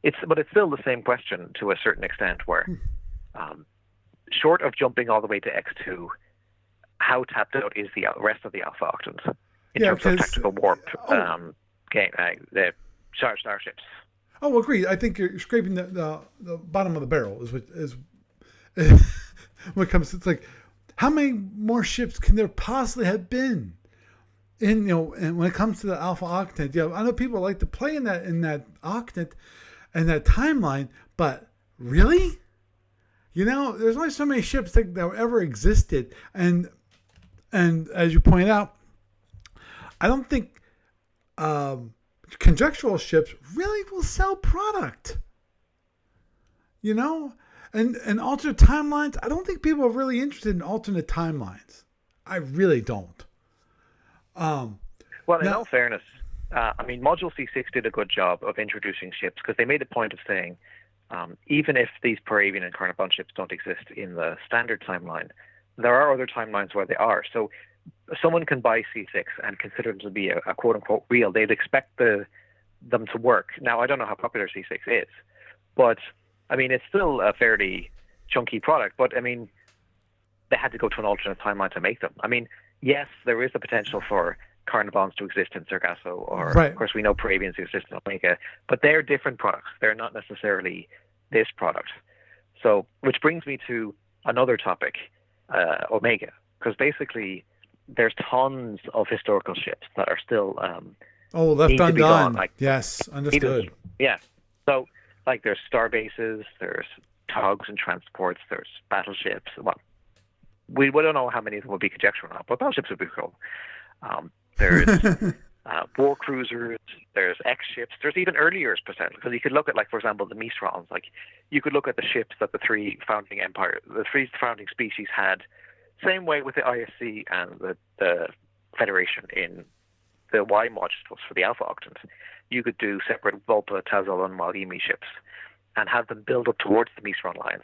it's still the same question to a certain extent. Where, short of jumping all the way to X2, how tapped out is the rest of the Alpha Octans in terms of tactical warp the starships? Oh, agreed. I think you're scraping the bottom of the barrel is when it comes to, it's like, how many more ships can there possibly have been? And and when it comes to the Alpha Octant, I know people like to play in that Octant and that timeline, but really, there's only so many ships that ever existed, and as you point out, I don't think conjectural ships really will sell product. And alternate timelines, I don't think people are really interested in alternate timelines. I really don't. Well, in all fairness, Module C6 did a good job of introducing ships, because they made a point of saying, even if these Paravian and Carnarvon ships don't exist in the standard timeline, there are other timelines where they are. So someone can buy C6 and consider them to be a quote-unquote real. They'd expect them to work. Now, I don't know how popular C6 is, but, it's still a fairly chunky product, but, they had to go to an alternate timeline to make them. Yes, there is the potential for Carnarvons to exist in Sargasso, or of course we know Paravians exist in Omega, but they're different products. They're not necessarily this product. So, which brings me to another topic, Omega, because basically there's tons of historical ships that are still Oh, left need to be gone. undone. Like, Yes, need to- understood. yeah. So, like, there's star bases, there's tugs and transports, there's battleships. Well, we don't know how many of them would be conjecture or not, but battleships would be cool. There's war cruisers, there's X-ships, there's even earlier potential, because you could look at, like, for example, the Misrons. Like, you could look at the ships that the three founding species had, same way with the ISC and the Federation in the Y modules for the Alpha Octants. You could do separate Volpa, Tazal, and Malimi ships and have them build up towards the Misron lines.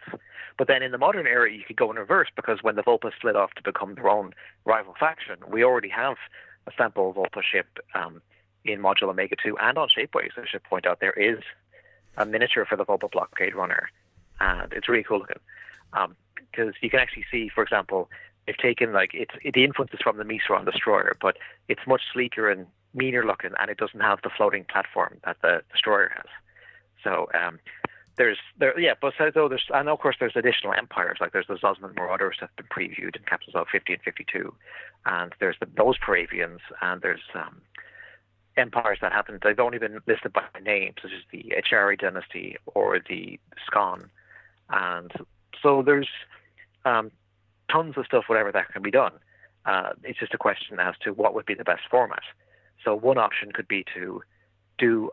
But then in the modern era, you could go in reverse, because when the Volpa split off to become their own rival faction, we already have a sample Volpa ship in Module Omega 2 and on Shapeways. I should point out there is a miniature for the Volpa blockade runner, and it's really cool looking. Because you can actually see, for example, they've taken, like, the influence is from the Misron destroyer, but it's much sleeker and meaner looking, and it doesn't have the floating platform that the destroyer has. So and of course there's additional empires, like there's the Zosman Marauders that have been previewed in Captains of 50 and 52, and there's those Paravians, and there's empires that haven't, they've only been listed by name, such as the Echari dynasty or the Skan, and so there's tons of stuff, whatever that can be done. It's just a question as to what would be the best format. So one option could be to do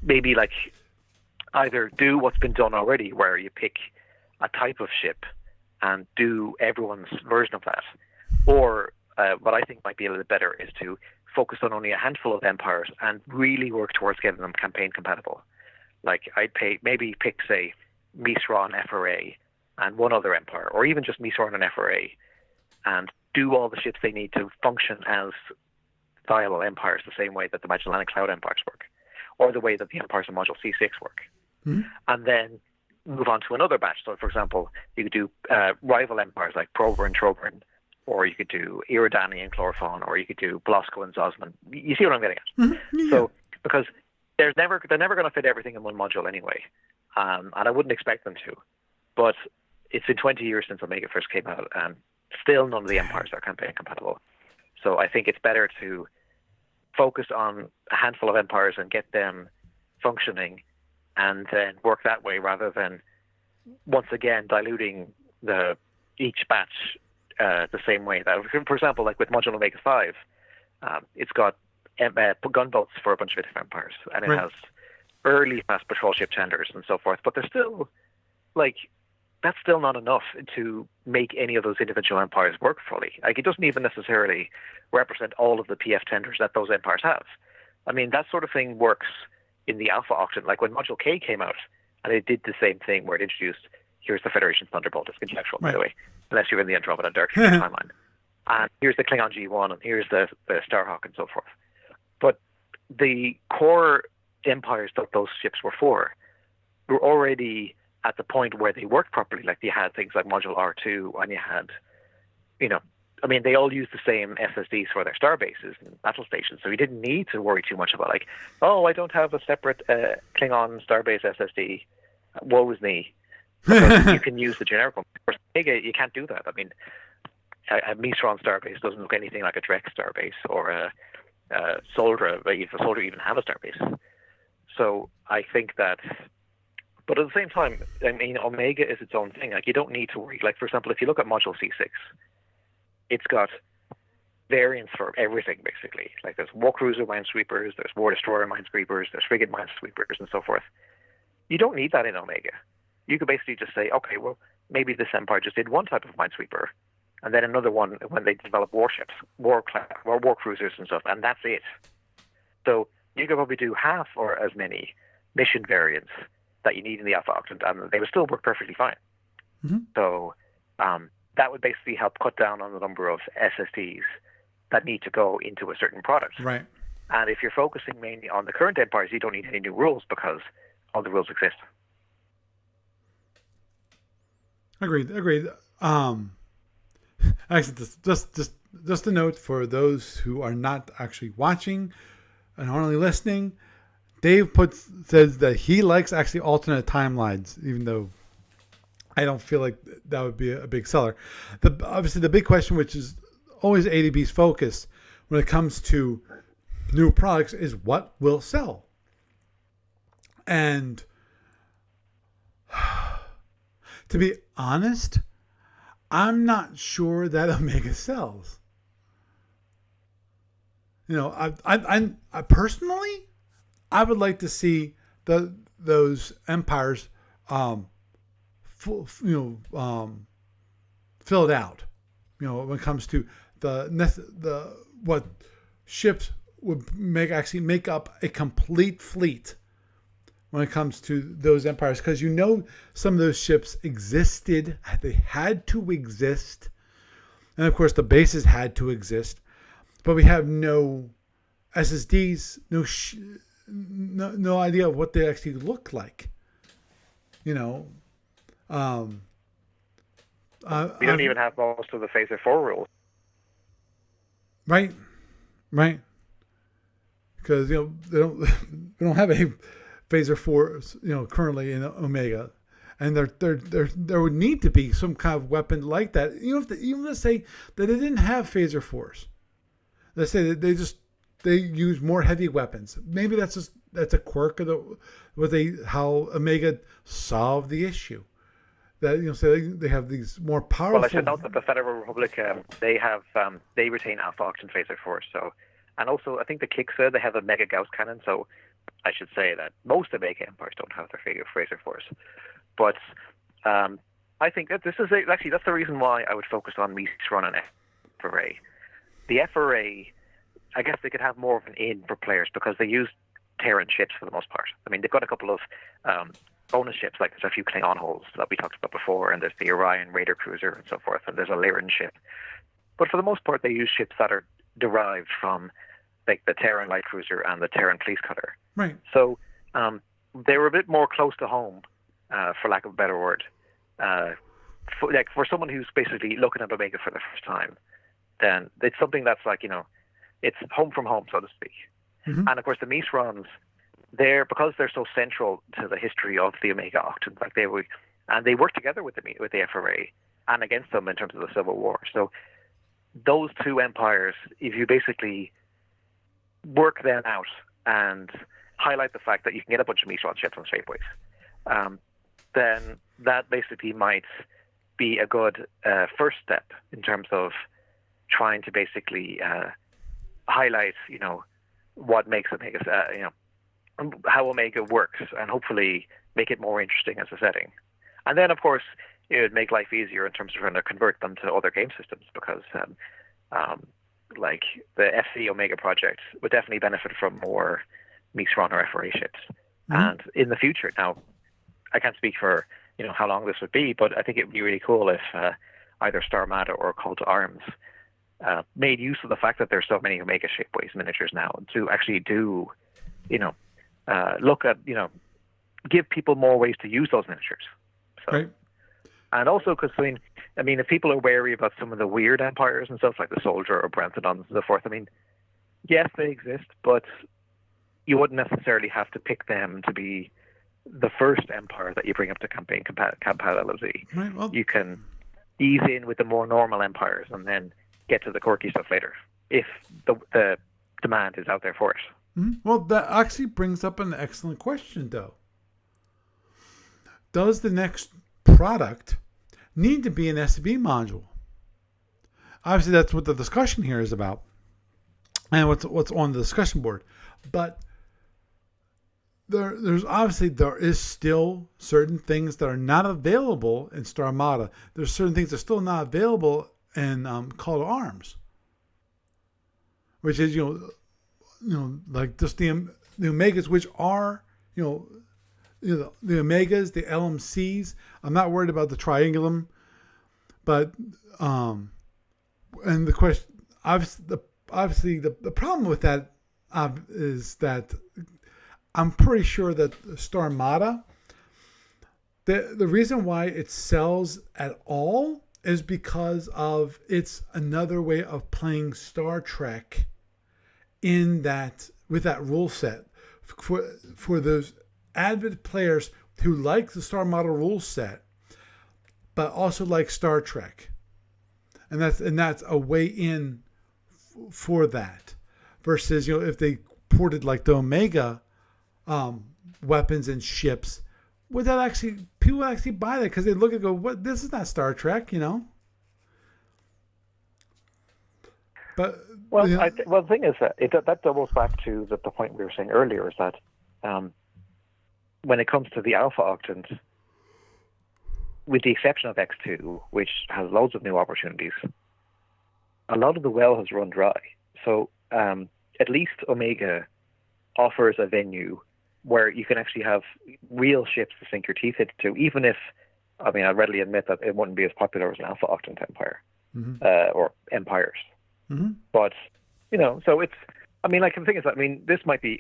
maybe like either do what's been done already, where you pick a type of ship and do everyone's version of that, or what I think might be a little bit better is to focus on only a handful of empires and really work towards getting them campaign compatible. Like I'd maybe pick, say, Misron, FRA, and one other empire, or even just Misron and FRA, and do all the ships they need to function as viable empires the same way that the Magellanic Cloud empires work, or the way that the empires in Module C6 work. Mm-hmm. And then move on to another batch. So, for example, you could do rival empires like Prober and Troberin, or you could do Iridani and Chlorophon, or you could do Blasco and Zosman. You see what I'm getting at? Mm-hmm. Yeah. So, because they're never going to fit everything in one module anyway, and I wouldn't expect them to. But it's been 20 years since Omega first came out, and still none of the empires are campaign compatible. So I think it's better to focus on a handful of empires and get them functioning, and then work that way, rather than once again diluting each batch the same way. That, for example, like with Module Omega 5, it's got gunboats for a bunch of different empires, and it has early fast patrol ship tenders and so forth. But they're still, like, that's still not enough to make any of those individual empires work fully. Like, it doesn't even necessarily represent all of the PF tenders that those empires have. I mean, that sort of thing works in the Alpha Octant. Like when Module K came out, and it did the same thing where it introduced, here's the Federation Thunderbolt. It's conjectural, by the way, unless you're in the Andromeda Dark timeline. And here's the Klingon G1, and here's the Starhawk, and so forth. But the core empires that those ships were for were already at the point where they worked properly. Like you had things like Module R2, and you had, I mean, they all used the same SSDs for their star bases and battle stations, so you didn't need to worry too much about, like, oh, I don't have a separate Klingon starbase SSD. Woe is me. You can use the generic one. Of course, Omega, you can't do that. I mean, a Misron starbase doesn't look anything like a Drek starbase or a Soldra, if a Soldra even have a starbase. So I think that, but at the same time, I mean, Omega is its own thing. Like, you don't need to worry. Like, for example, if you look at Module C6, it's got variants for everything, basically. Like, there's war cruiser minesweepers, there's war destroyer minesweepers, there's frigate minesweepers, and so forth. You don't need that in Omega. You could basically just say, okay, well, maybe this empire just did one type of minesweeper, and then another one when they develop warships, war cruisers and stuff, and that's it. So you could probably do half or as many mission variants that you need in the Alpha Octant, and they would still work perfectly fine. Mm-hmm. So that would basically help cut down on the number of SSDs that need to go into a certain product. Right. And if you're focusing mainly on the current empires, you don't need any new rules because all the rules exist. Agreed. Actually, just a note for those who are not actually watching and only listening. Dave says that he likes actually alternate timelines, even though I don't feel like that would be a big seller. Obviously, the big question, which is always ADB's focus when it comes to new products is what will sell. And to be honest, I'm not sure that Omega sells. You know, I personally, I would like to see those empires, filled out. You know, when it comes to the what ships would actually make up a complete fleet when it comes to those empires, because you know some of those ships existed, they had to exist, and of course the bases had to exist, but we have no SSDs, no idea of what they actually look like. You know, we don't even have most of the Phaser 4 rules. Right. Because they don't have a Phaser 4 currently in Omega, and there would need to be some kind of weapon like that. Even let's say that they didn't have Phaser 4s. Let's say that they use more heavy weapons. Maybe that's a quirk of how Omega solved the issue. That so they have these more powerful. Well, I should note that the Federal Republic they retain Alpha Octane Phaser 4. So, and also I think the Kiksa, they have a Mega Gauss cannon. So I should say that most Omega empires don't have their Phaser 4s. But I think that this is actually that's the reason why I would focus on Mistron and FRA. The FRA, I guess they could have more of an in for players because they use Terran ships for the most part. I mean, they've got a couple of bonus ships, like there's a few Klingon hulls that we talked about before, and there's the Orion Raider Cruiser and so forth, and there's a Lyran ship. But for the most part, they use ships that are derived from like the Terran Light Cruiser and the Terran Police Cutter. Right. So they were a bit more close to home, for lack of a better word. For someone who's basically looking at Omega for the first time, then it's something that's like, it's home from home, so to speak. Mm-hmm. And of course, the Misrons, because they're so central to the history of the Omega Octans, like they work together with the FRA and against them in terms of the Civil War. So those two empires, if you basically work them out and highlight the fact that you can get a bunch of Misron ships on Shapeways, then that basically might be a good first step in terms of trying to basically highlight, what makes Omega, how Omega works, and hopefully make it more interesting as a setting. And then, of course, it would make life easier in terms of trying to convert them to other game systems, because like the FC Omega project would definitely benefit from more Misron or FRA ships. Mm-hmm. And in the future, now, I can't speak for how long this would be, but I think it would be really cool if either Starmada or Call to Arms made use of the fact that there's so many Omega Shapeways miniatures now to actually do, look at, give people more ways to use those miniatures. So, right. And also because, I mean, if people are wary about some of the weird empires and stuff like the Soldier or Branthodons and so forth, I mean, yes, they exist, but you wouldn't necessarily have to pick them to be the first empire that you bring up to campaign compatibility. Right, well, you can ease in with the more normal empires and then get to the quirky stuff later, if the demand is out there for it. Mm-hmm. Well, that actually brings up an excellent question, though. Does the next product need to be an SCB module? Obviously, that's what the discussion here is about, and what's on the discussion board. But there is still certain things that are not available in Starmada. There's certain things that are still not available in Call to Arms, which is like just the Omegas, which are the Omegas, the LMCs. I'm not worried about the Triangulum, but and the question, obviously the problem with that is that I'm pretty sure that Starmada, the reason why it sells at all is because of it's another way of playing Star Trek with that rule set for those avid players who like the Starmada rule set, but also like Star Trek, and that's a way in for that. versus, if they ported like the Omega weapons and ships, would that actually, people would actually buy that because they look and go, what, this is not Star Trek, But well, the thing is that that doubles back to the point we were saying earlier, is that when it comes to the Alpha Octans, with the exception of X2, which has loads of new opportunities, a lot of the well has run dry. So at least Omega offers a venue where you can actually have real ships to sink your teeth into, even if, I readily admit that it wouldn't be as popular as an Alpha Octant Empire, or Empires. Mm-hmm. But, so it's, the thing is that, this might be,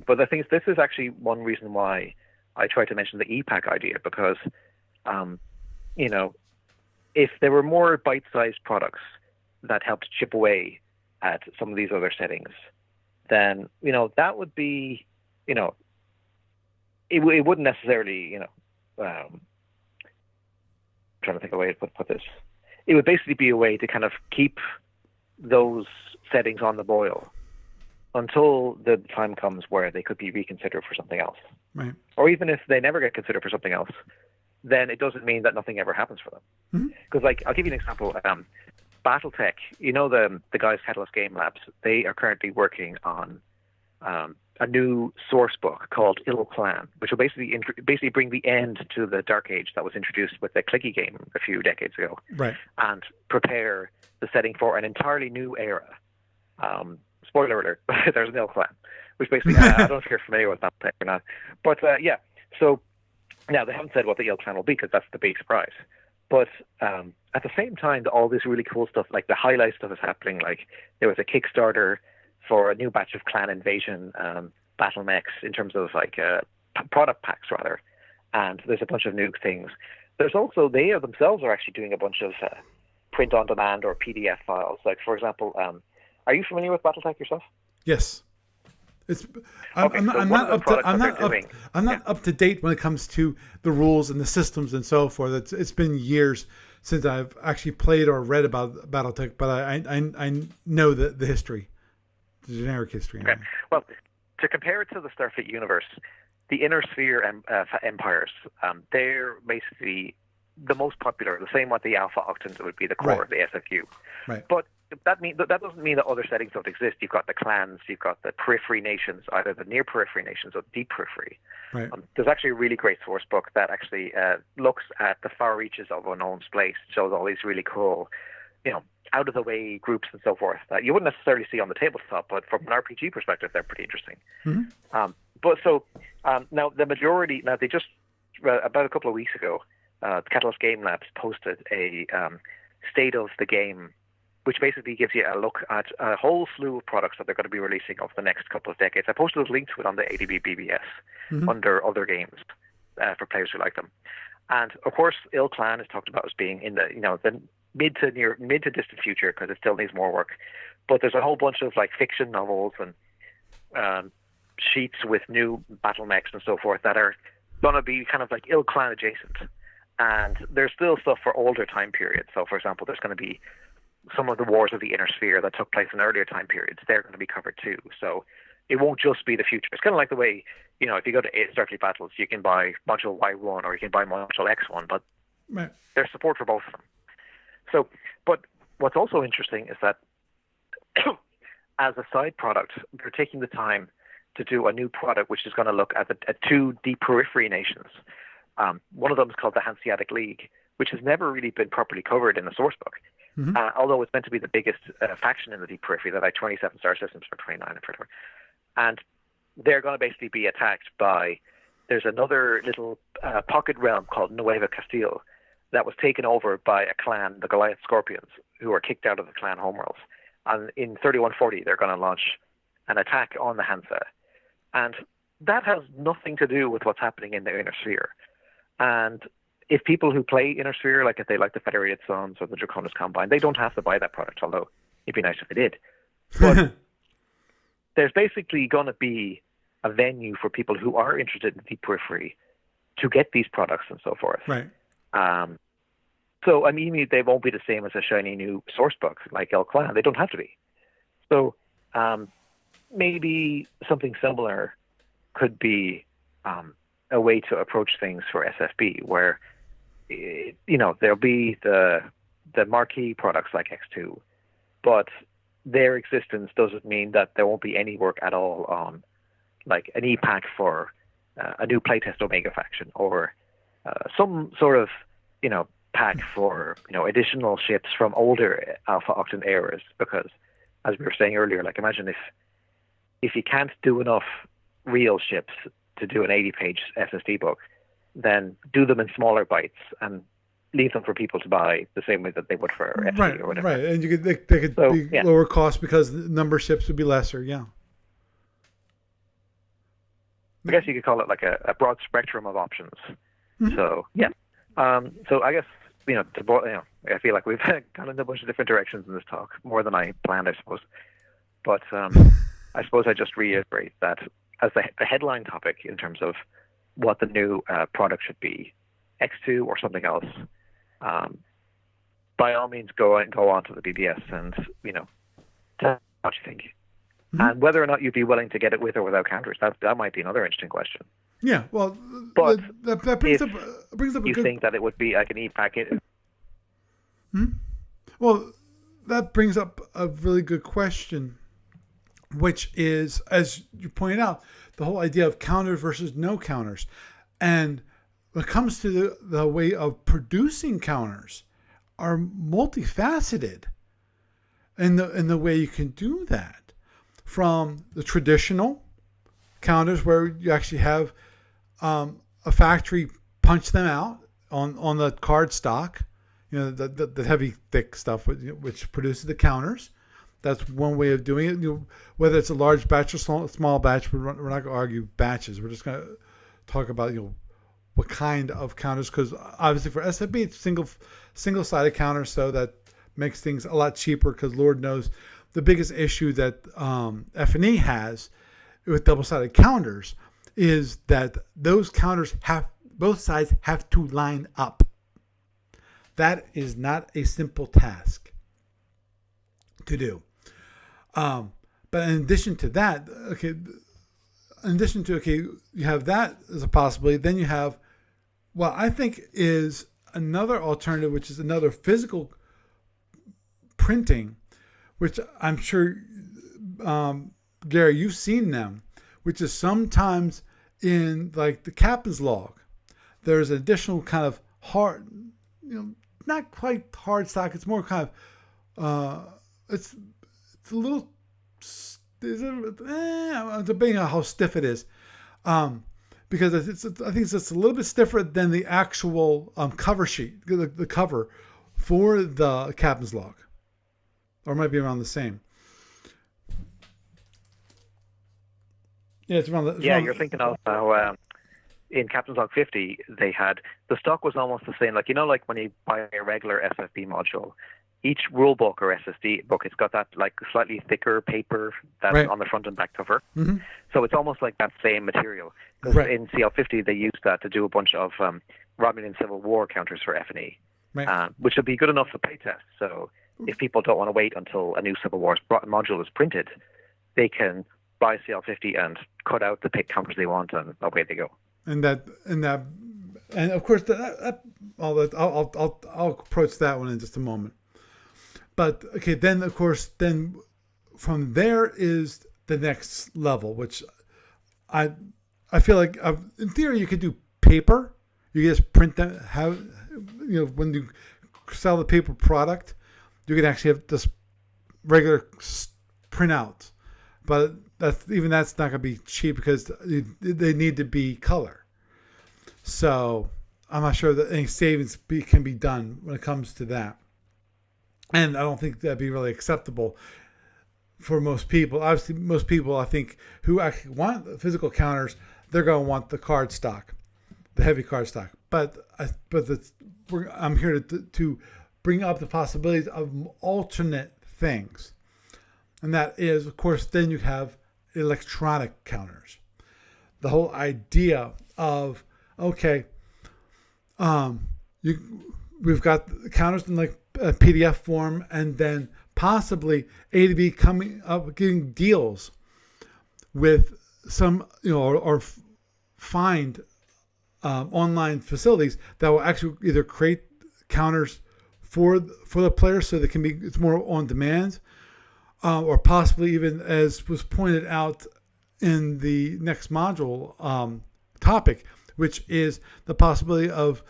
but the thing is, this is actually one reason why I tried to mention the EPAC idea, because, if there were more bite-sized products that helped chip away at some of these other settings, then, that would be, it wouldn't necessarily, I'm trying to think of a way to put this. It would basically be a way to kind of keep those settings on the boil until the time comes where they could be reconsidered for something else. Right. Or even if they never get considered for something else, then it doesn't mean that nothing ever happens for them. Because, I'll give you an example. BattleTech, the guys Catalyst Game Labs, they are currently working on a new source book called Ill Clan, which will basically bring the end to the Dark Age that was introduced with the clicky game a few decades ago, right? And prepare the setting for an entirely new era. Spoiler alert: there's an Ill Clan, which basically I don't know if you're familiar with BattleTech or not, but yeah. So now they haven't said what the Ill Clan will be because that's the big surprise. But at the same time, all this really cool stuff, like the highlight stuff, is happening. Like there was a Kickstarter for a new batch of Clan Invasion battle mechs in terms of product packs rather, and there's a bunch of new things. There's also, they themselves are actually doing a bunch of print on demand or PDF files. Like for example, are you familiar with BattleTech yourself? Yes. I'm not up to date when it comes to the rules and the systems and so forth. It's been years since I've actually played or read about BattleTech, but I know the history. The generic history. Okay. Well, to compare it to the Starfleet universe, the Inner Sphere empires, they're basically the most popular. The same with the Alpha Octans, it would be the core of the SFU. Right. But that doesn't mean that other settings don't exist. You've got the clans, you've got the periphery nations, either the near periphery nations or deep periphery. Right. There's actually a really great source book that actually looks at the far reaches of unknown space, shows all these really cool, out of the way groups and so forth that you wouldn't necessarily see on the tabletop, but from an RPG perspective, they're pretty interesting. Now the majority, they just about a couple of weeks ago, Catalyst Game Labs posted a state of the game, which basically gives you a look at a whole slew of products that they're going to be releasing over the next couple of decades. I posted a link to it on the ADB BBS under other games for players who like them. And of course, Ill Clan is talked about as being in the mid to distant future because it still needs more work. But there's a whole bunch of fiction novels and sheets with new battle mechs and so forth that are going to be kind of like Ill Clan adjacent. And there's still stuff for older time periods. So, for example, there's going to be some of the wars of the Inner Sphere that took place in earlier time periods. They're going to be covered too. So it won't just be the future. It's kind of like the way, if you go to Starfleet Battles, you can buy Module Y1 or you can buy Module X1, but there's support for both of them. So, but what's also interesting is that as a side product, they're taking the time to do a new product which is going to look at two deep periphery nations. One of them is called the Hanseatic League, which has never really been properly covered in the source book. Although it's meant to be the biggest faction in the deep periphery, that had 27 star systems for 29 and for 20. And they're going to basically be attacked by, there's another little pocket realm called Nueva Castile that was taken over by a clan, the Goliath Scorpions, who were kicked out of the clan homeworlds. And in 3140, they're going to launch an attack on the Hansa. And that has nothing to do with what's happening in the Inner Sphere. And if people who play Inner Sphere, if they like the Federated Sons or the Draconis Combine, they don't have to buy that product, although it'd be nice if they did. But there's basically going to be a venue for people who are interested in deep periphery to get these products and so forth. Right. So, they won't be the same as a shiny new source book like El Clan. They don't have to be. So, maybe something similar could be a way to approach things for SFB, where there'll be the marquee products like X2, but their existence doesn't mean that there won't be any work at all on like an e-pack for a new playtest Omega faction, or some sort of pack for additional ships from older Alpha Octant eras. Because as we were saying earlier, like imagine if you can't do enough real ships to do an 80-page SSD book, then do them in smaller bites and leave them for people to buy the same way that they would for FD or whatever. Right, and they could be lower cost because the number of ships would be lesser. Yeah. I guess you could call it like a broad spectrum of options. Mm-hmm. So yeah. So I guess I feel like we've gone in a bunch of different directions in this talk, more than I planned, I suppose. But I suppose I just reiterate that as the headline topic in terms of what the new product should be, X2 or something else. By all means, go on to the BBS and tell what you think. Mm-hmm. And whether or not you'd be willing to get it with or without counters, that might be another interesting question. Yeah, well, but that brings up you think that it would be like an e-packet. Hmm? Well, that brings up a really good question, which is, as you pointed out, the whole idea of counters versus no counters. And when it comes to the way of producing counters are multifaceted in the way you can do that. From the traditional counters where you actually have a factory punch them out on the card stock, the heavy, thick stuff which produces the counters. That's one way of doing it. Whether it's a large batch or small batch, we're not going to argue batches. We're just going to talk about what kind of counters, because obviously for SFB it's single-sided counters, so that makes things a lot cheaper. Because Lord knows the biggest issue that F&E has with double-sided counters is that those counters both sides have to line up. That is not a simple task to do. But in addition to that, you have that as a possibility. Then you have what I think is another alternative, which is another physical printing, which I'm sure, Gary, you've seen them, which is sometimes in like the captain's log. There's an additional kind of hard, not quite hard stock. It's more kind of, it's a little, I'm debating on how stiff it is. Because I think it's just a little bit stiffer than the actual cover sheet, the cover for the captain's log. Or it might be around the same. Yeah, it's around. You're thinking of how in Captain's Log 50 they had the stock was almost the same. Like like when you buy a regular SFB module, each rule book or SSD book, it's got that like slightly thicker paper that's on the front and back cover. Mm-hmm. So it's almost like that same material. Because in CL50 they used that to do a bunch of Romulan Civil War counters for F&E, which would be good enough for playtest. So if people don't want to wait until a new Civil War module is printed, they can buy CL50 and cut out the counters they want, and away they go. And of course, I'll approach that one in just a moment. But okay, then of course, from there is the next level, which I feel like in theory you could do paper. You just print them. When you sell the paper product, you can actually have this regular printout, but that's not going to be cheap because they need to be color. So I'm not sure that any savings can be done when it comes to that, and I don't think that'd be really acceptable for most people. Obviously, most people I think who actually want physical counters, they're going to want the card stock, the heavy card stock. But I'm here to bring up the possibilities of alternate things. And that is, of course, then you have electronic counters. The whole idea of, we've got counters in like a PDF form, and then possibly A to B coming up, getting deals with some, or find online facilities that will actually either create counters for the players so it's more on demand, or possibly even, as was pointed out in the next module topic, which is the possibility of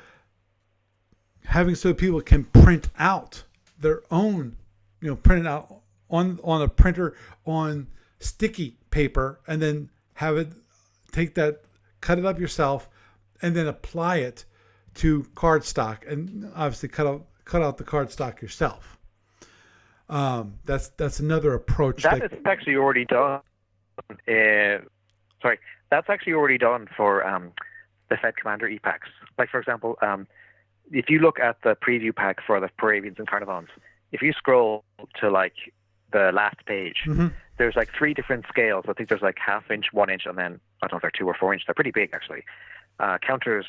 having so people can print out their own, print it out on a printer on sticky paper, and then have it cut it up yourself, and then apply it to cardstock, and obviously cut out the cardstock yourself. That's another approach. That is actually already done. That's actually already done for the Fed Commander e-packs. Like, for example, if you look at the preview pack for the Paravians and Carnivons, if you scroll to like the last page, there's like 3 different scales. I think there's like 1/2 inch, 1 inch, and then I don't know if they're 2 or 4 inch. They're pretty big actually. Counters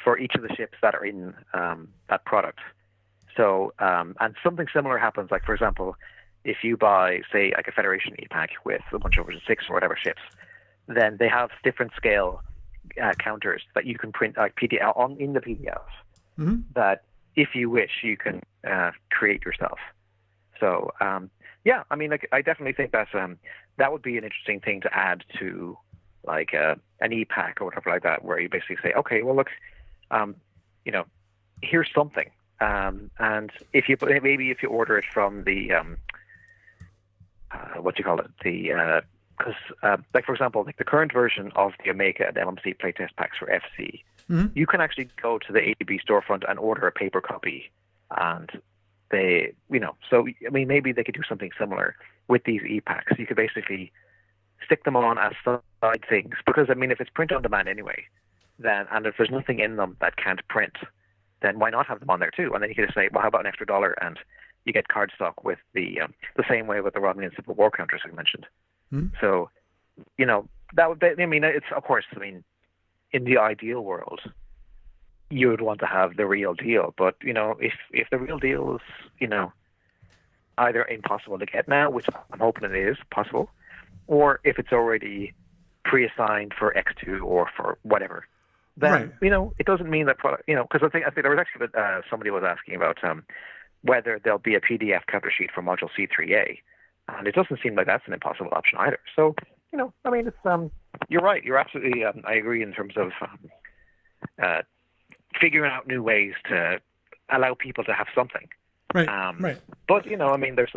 for each of the ships that are in that product. So, and something similar happens. Like, for example, if you buy, say, like a Federation e-pack with a bunch of 6 or whatever ships, then they have different scale counters that you can print like PDF in the PDF. That, if you wish, you can create yourself. So, yeah, I mean, like, I definitely think that would be an interesting thing to add to like an e-pack or whatever like that, where you basically say, okay, well, look, here's something, and if you order it from the because like, for example, like the current version of the Omega and LMC playtest packs for FC, you can actually go to the ADB storefront and order a paper copy, and they, so I mean, maybe they could do something similar with these e-packs. You could basically stick them on as side things, because I mean, if it's print on demand anyway, then, and if there's nothing in them that can't print, then why not have them on there too? And then you could just say, well, how about an extra $1, and you get cardstock with the same way with the Rodney Civil War counters I mentioned. So, that would be, I mean, it's, of course, I mean, in the ideal world, you would want to have the real deal, but if the real deal is, either impossible to get now, which I'm hoping it is possible, or if it's already pre-assigned for X2 or for whatever, then it doesn't mean that product. Because I think there was actually somebody was asking about whether there'll be a PDF counter sheet for module C3A, and it doesn't seem like that's an impossible option either. So I mean, it's you're right. You're absolutely. I agree in terms of figuring out new ways to allow people to have something. Right. But I mean, that's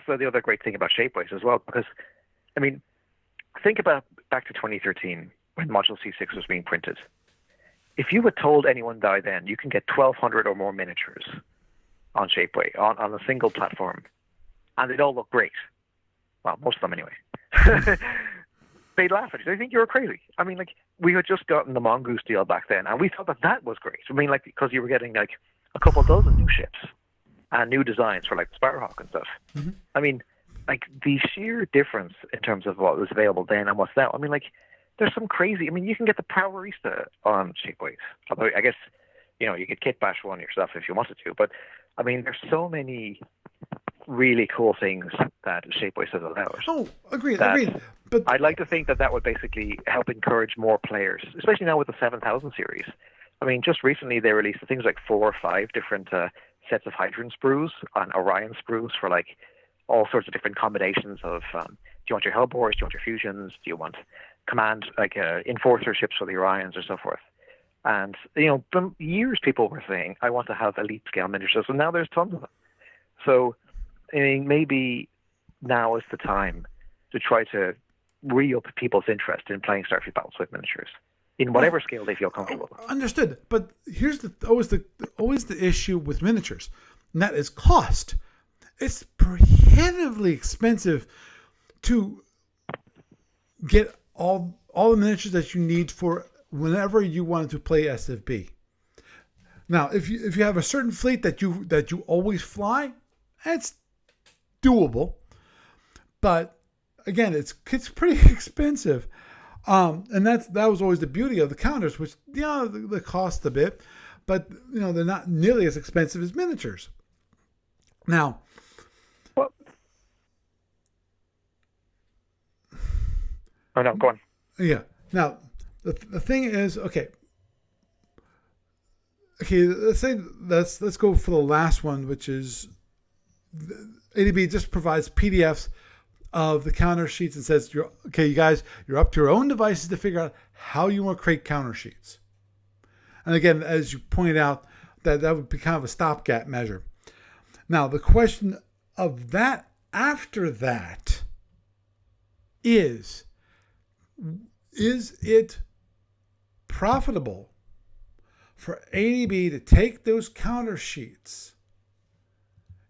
the other great thing about Shapeways as well, because I mean, think about back to 2013 when Module C6 was being printed. If you had told anyone by then you can get 1,200 or more miniatures on Shapeway on a single platform, and they'd all look great. Well, most of them anyway. They'd laugh at you. They think you're crazy. I mean, like, we had just gotten the Mongoose deal back then, and we thought that was great. I mean, like, because you were getting like a couple dozen new ships and new designs for like Sparrowhawk and stuff. I mean, like, the sheer difference in terms of what was available then and what's now. I mean, like, there's some crazy. I mean, you can get the Powerista on Shapeways. Although I guess you could kit bash one yourself if you wanted to. But I mean, there's so many really cool things that Shapeways has allowed. Oh, agreed. But I'd like to think that would basically help encourage more players, especially now with the 7,000 series. I mean, just recently they released things like 4 or 5 different sets of Hydrogen sprues and Orion sprues for like all sorts of different combinations of. Do you want your Hellbores? Do you want your Fusions? Do you want command like enforcer ships for the Orions or so forth? And for years people were saying, I want to have elite scale miniatures, and now there's tons of them. So I mean, maybe now is the time to try to re-up people's interest in playing Starfleet Battleswift miniatures in whatever scale they feel comfortable with. Understood. But here's always the issue with miniatures, and that is cost. It's prohibitively expensive to get all the miniatures that you need for whenever you want to play SFB. Now, if you have a certain fleet that you always fly, that's doable. But again, it's pretty expensive. And that was always the beauty of the counters, which they cost a bit, but they're not nearly as expensive as miniatures. Now, Oh no, go on. Yeah. Now, the thing is, okay, let's go for the last one, which is ADB just provides PDFs of the counter sheets and says, you guys, you're up to your own devices to figure out how you want to create counter sheets. And again, as you point out, that would be kind of a stopgap measure. Now, the question of that after that is it profitable for ADB to take those counter sheets,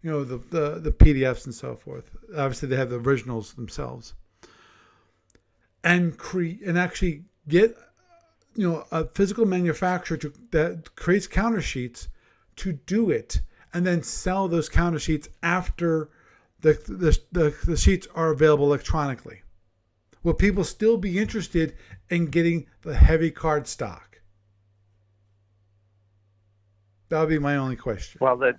the PDFs and so forth. Obviously, they have the originals themselves, and actually get a physical manufacturer that creates counter sheets to do it, and then sell those counter sheets after the sheets are available electronically. Will people still be interested in getting the heavy card stock? That would be my only question. Well, the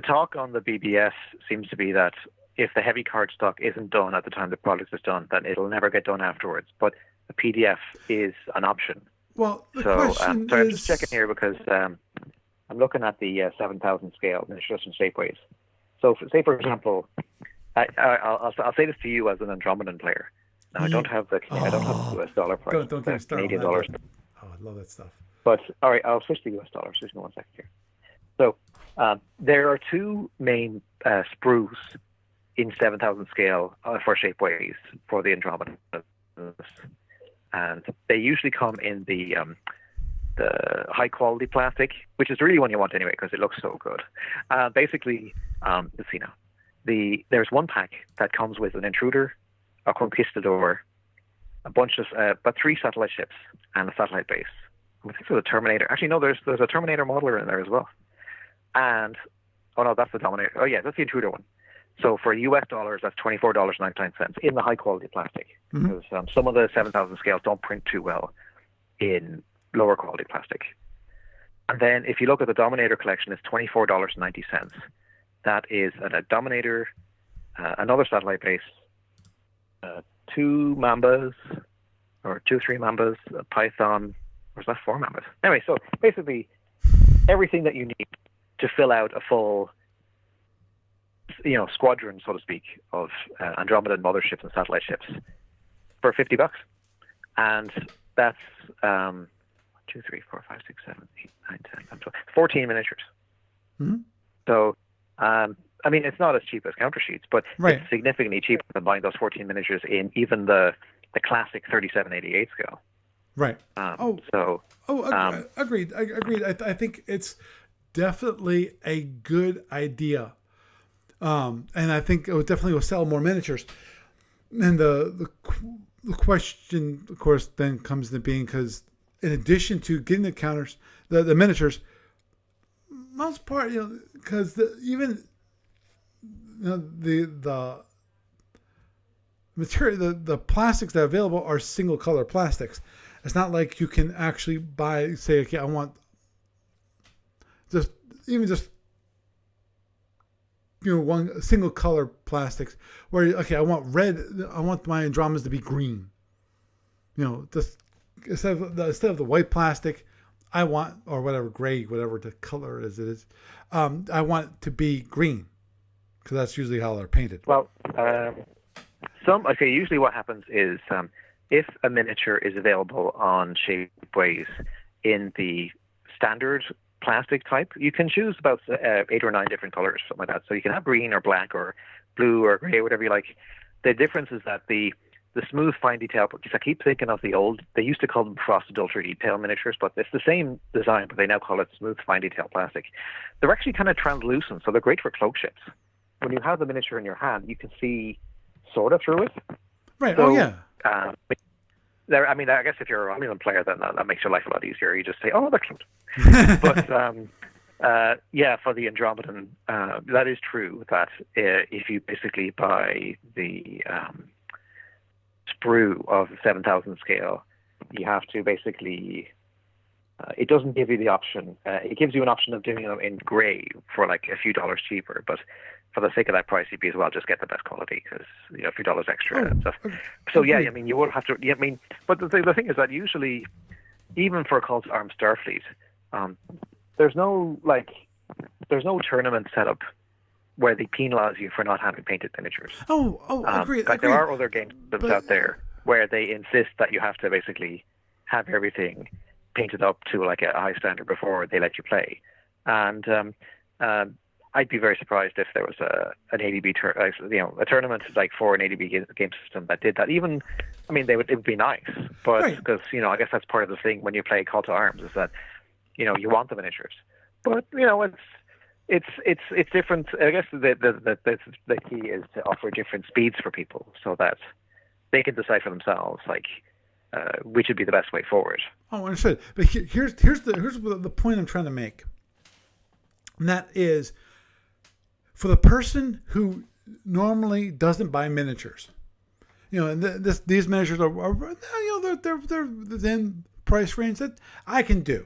talk on the BBS seems to be that if the heavy card stock isn't done at the time the product is done, then it'll never get done afterwards. But the PDF is an option. Well, I'm just checking here because I'm looking at the 7,000 scale miniatures and shapeways. So, say for example, I'll say this to you as an Andromedan player. Now, I don't have the US dollar price. Don't get me started. Canadian dollars. Oh, I love that stuff. But all right, I'll switch to US dollars. Just in 1 second here. So there are two main sprues in 7,000 scale for shapeways for the Andromeda, and they usually come in the high quality plastic, which is really one you want anyway because it looks so good. Basically, let's see now. There's one pack that comes with an intruder, a conquistador, a bunch of about 3 satellite ships, and a satellite base. I think there's a Terminator. Actually, no, there's a Terminator modeler in there as well. And oh no, that's the Dominator. Oh yeah, that's the intruder one. So for US dollars, that's $24.99 in the high quality plastic, because some of the 7,000 scales don't print too well in lower quality plastic. And then if you look at the Dominator collection, it's $24.90. That is a Dominator, another satellite base, 2 Mambas, or 3 Mambas, a Python, or is that 4 Mambas? Anyway, so basically everything that you need to fill out a full, squadron, so to speak, of Andromedan motherships and satellite ships for $50. And that's 1, 2, 3, 4, 5, 6, 7, 8, 9, 10, 11, 12, 14 miniatures. Mm-hmm. So, it's not as cheap as counter sheets, but it's significantly cheaper than buying those 14 miniatures in even the classic 3788 scale. Right. Agreed. I think it's definitely a good idea. And I think it definitely will sell more miniatures. And the question, of course, then comes into being, because in addition to getting the counters, the miniatures, most part, because even the material, the plastics that are available are single color plastics. It's not like you can actually buy, say, okay, I want just one single color plastics, where I want red, I want my Andromedas to be green. Just instead of the white plastic, I want, or whatever, gray, whatever the color is, I want it to be green, because that's usually how they're painted. Well, usually what happens is if a miniature is available on shapeways in the standard plastic type, you can choose about 8 or 9 different colors, something like that. So you can have green or black or blue or gray, whatever you like. The difference is that the smooth fine detail, because I keep thinking of the old, they used to call them frosted ultra detail miniatures, but it's the same design, but they now call it smooth fine detail plastic. They're actually kind of translucent, so they're great for cloak ships. When you have the miniature in your hand, you can see sort of through it. Right. So, oh yeah. I guess if you're a Romulan player, then that makes your life a lot easier. You just say, "Oh, they're cute." But for the Andromedan, that is true. That if you basically buy the sprue of 7,000 scale, you have to basically It doesn't give you the option. It gives you an option of doing them in grey for like a few dollars cheaper, but for the sake of that price, you'd be as well just get the best quality because a few dollars extra and stuff. So yeah, I mean, you would have to. Yeah, I mean, but the thing is that usually, even for a Call to Arms Starfleet, there's no tournament setup where they penalise you for not having painted miniatures. Agreed. Like there are other games out there where they insist that you have to basically have everything painted up to like a high standard before they let you play. And I'd be very surprised if there was an ADB a tournament like for an ADB game system that did that. Even, I mean, it would be nice, but because I guess that's part of the thing when you play Call to Arms is that you want the miniatures, but it's different. I guess the key is to offer different speeds for people so that they can decide for themselves, like which would be the best way forward. Oh, understood. But here's the point I'm trying to make, and that is for the person who normally doesn't buy miniatures. And these miniatures are they're within price range that I can do.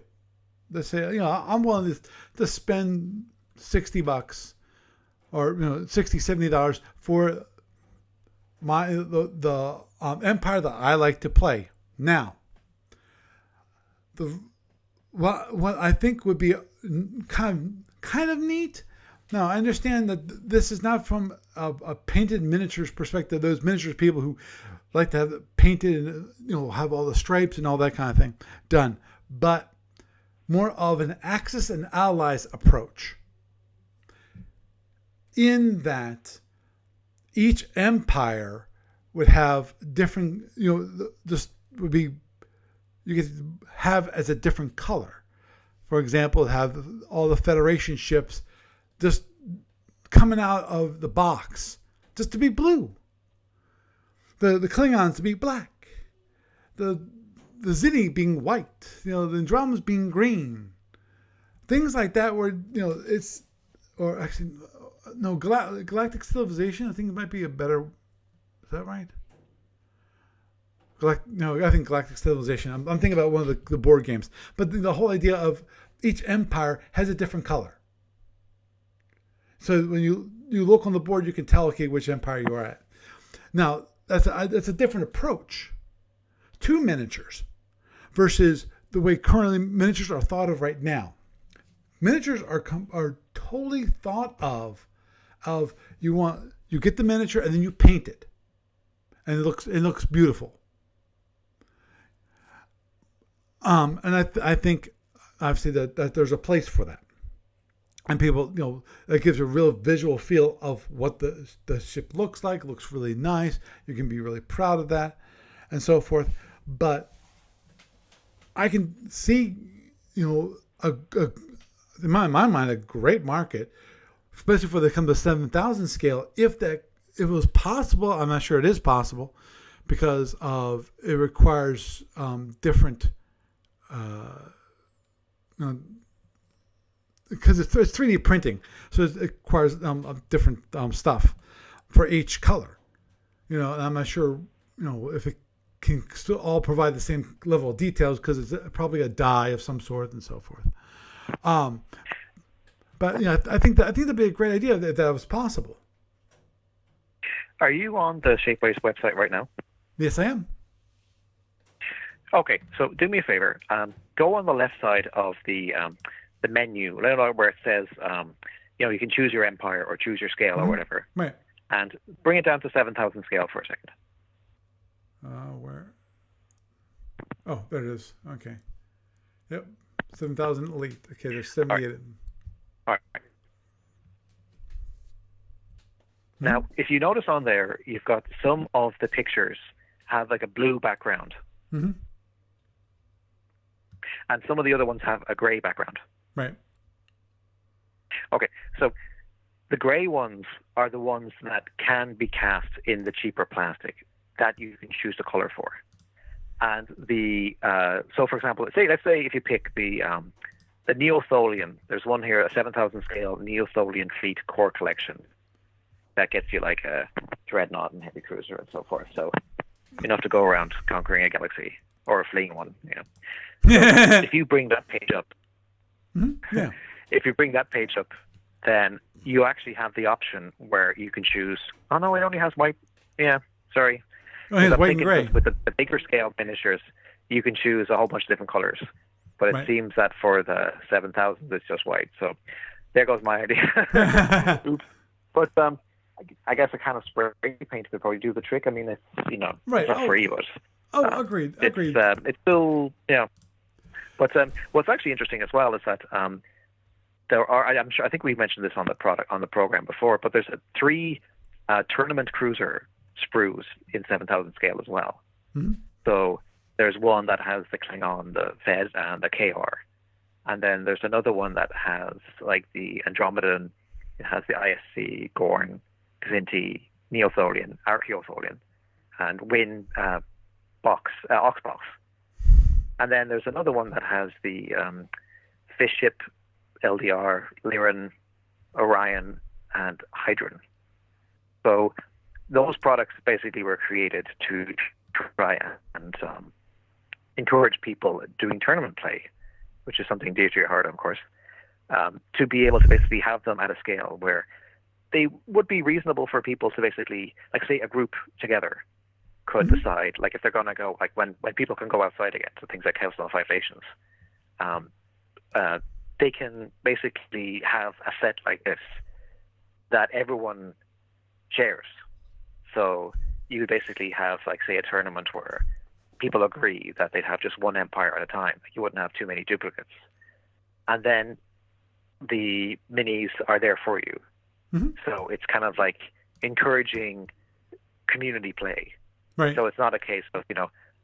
Let's say I'm willing to spend $60 or $60-$70 for the Empire that I like to play. Now, what I think would be kind of neat. Now, I understand that this is not from a painted miniatures perspective. Those miniatures people who like to have it painted and have all the stripes and all that kind of thing done, but more of an Axis and Allies approach. In that each empire would have different, this would be, you could have as a different color. For example, have all the Federation ships just coming out of the box just to be blue. The Klingons to be black. The Zinni being white. The Andromedans being green. Things like that where, it's, or actually, no, Galactic Civilization, I think it might be a better, is that right? No, I think Galactic Civilization. I'm thinking about one of the board games. But the whole idea of each empire has a different color. So when you look on the board, you can tell, okay, which empire you are at. Now, that's a different approach to miniatures versus the way currently miniatures are thought of right now. Miniatures are totally thought of you get the miniature and then you paint it, and it looks beautiful. And I think obviously that there's a place for that, and people that gives a real visual feel of what the ship looks like. It looks really nice. You can be really proud of that, and so forth. But I can see in my mind a great market, especially for the 7,000 scale. If it was possible, I'm not sure it is possible, because of it requires different. Because it's 3D printing, so it requires different stuff for each color. And I'm not sure if it can still all provide the same level of details because it's probably a die of some sort and so forth. But I think that'd be a great idea if that was possible. Are you on the Shapeways website right now? Yes, I am. Okay, so do me a favor. Go on the left side of the menu, where it says, you can choose your empire or choose your scale or whatever. Right. And bring it down to 7,000 scale for a second. Where? Oh, there it is. Okay. Yep. 7,000 elite. Okay, there's 78. All right. Now, if you notice on there, you've got some of the pictures have like a blue background. Mm-hmm. And some of the other ones have a gray background. Right. Okay, so the gray ones are the ones that can be cast in the cheaper plastic that you can choose the color for. And so for example, let's say if you pick the Neo-Tholian, there's one here, a 7,000 scale Neo-Tholian Fleet Core Collection that gets you like a Dreadnought and Heavy Cruiser and so forth. So enough to go around conquering a galaxy. or a fleeing one. So if you bring that page up, Yeah. if you bring that page up, then you actually have the option where you can choose. Oh no, it only has white. Yeah, sorry. Oh, it's I'm white and thinking gray. with the bigger scale miniatures, you can choose a whole bunch of different colors. But it Right. seems that for the 7,000, it's just white. So there goes my idea. Oops. But I guess a kind of spray paint would probably do the trick. I mean, it's Right. it's not free, but Agreed. it's still But what's actually interesting as well is that there are. I think we mentioned this on the program before, but there's 3 tournament cruiser sprues in 7,000 scale as well. Mm-hmm. So there's one that has the Klingon, the Fed, and the KR, and then there's another one that has like the Andromedan. It has the ISC, Gorn, Xinti, Neotholian, Archaeotholian, and Win Oxbox. And then there's another one that has the Fish Ship, LDR, Lyran, Orion, and Hydron. So those products basically were created to try and encourage people doing tournament play, which is something dear to your heart, of course, to be able to basically have them at a scale where they would be reasonable for people to basically, like say a group together could decide, like if they're going to go, like when people can go outside again, so things like Council of Five Nations, they can basically have a set like this that everyone shares. So you basically have, like, say, a tournament where people agree that they'd have just one empire at a time. You wouldn't have too many duplicates. And then the minis are there for you. Mm-hmm. So it's kind of like encouraging community play. Right. So it's not a case of,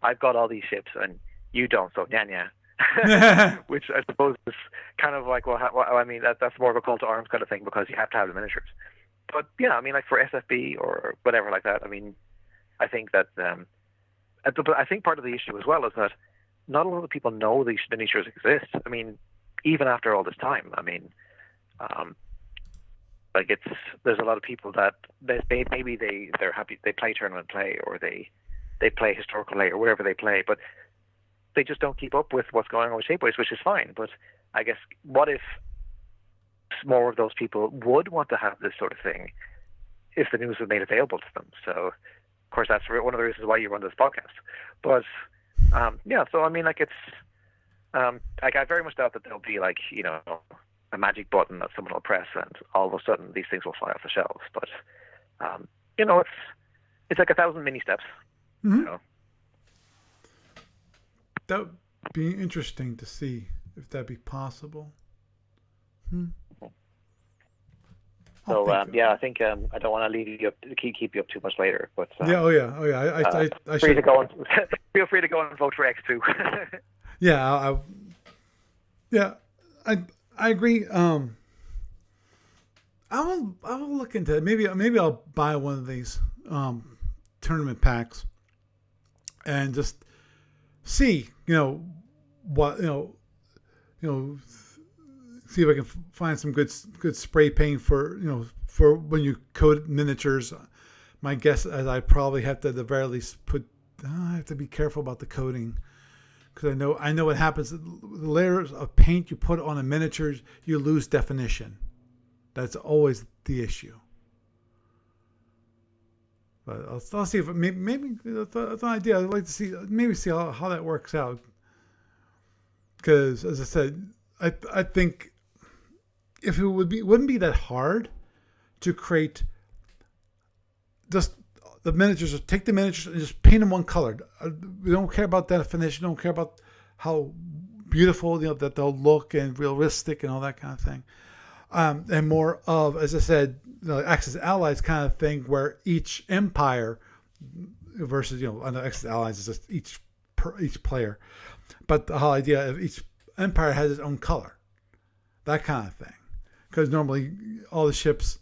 I've got all these ships and you don't, so nya. Which I suppose is kind of like, I mean, that's more of a call to arms kind of thing, because you have to have the miniatures. But yeah, I mean, like for SFB or whatever like that, I mean, I think that, but I think part of the issue as well is that not a lot of people know these miniatures exist. I mean, even after all this time, I mean, like there's a lot of people that maybe they're happy, they play tournament play, or they play historical play, or wherever they play, but they just don't keep up with what's going on with Shapeways, which is fine. But I guess, what if more of those people would want to have this sort of thing if the news was made available to them? So, of course, that's one of the reasons why you run this podcast. But yeah, so I mean, like, it's like, I very much doubt that there'll be, like, a magic button that someone will press and all of a sudden these things will fly off the shelves. But it's like 1,000 mini steps. Mm-hmm. That would be interesting to see if that'd be possible. So I think I don't want to leave you up, keep you up too much later. But I free to go and feel free to go and vote for X2. I agree. I will look into it. Maybe I'll buy one of these tournament packs and just see, what, see if I can find some good spray paint for when you coat miniatures. My guess is I probably have to at the very least I have to be careful about the coating, because I know what happens. The layers of paint you put on the miniatures, you lose definition. That's always the issue. But I'll see if maybe that's an idea. I'd like to see how that works out. Because, as I said, I think if it wouldn't be that hard to create just the miniatures. Just take the miniatures and just paint them one color. We don't care about definition. Don't care about how beautiful that they'll look and realistic and all that kind of thing. And more of, as I said, the Axis Allies kind of thing, where each empire versus on the Axis Allies is just each player, but the whole idea of each empire has its own color, that kind of thing. Because normally all the ships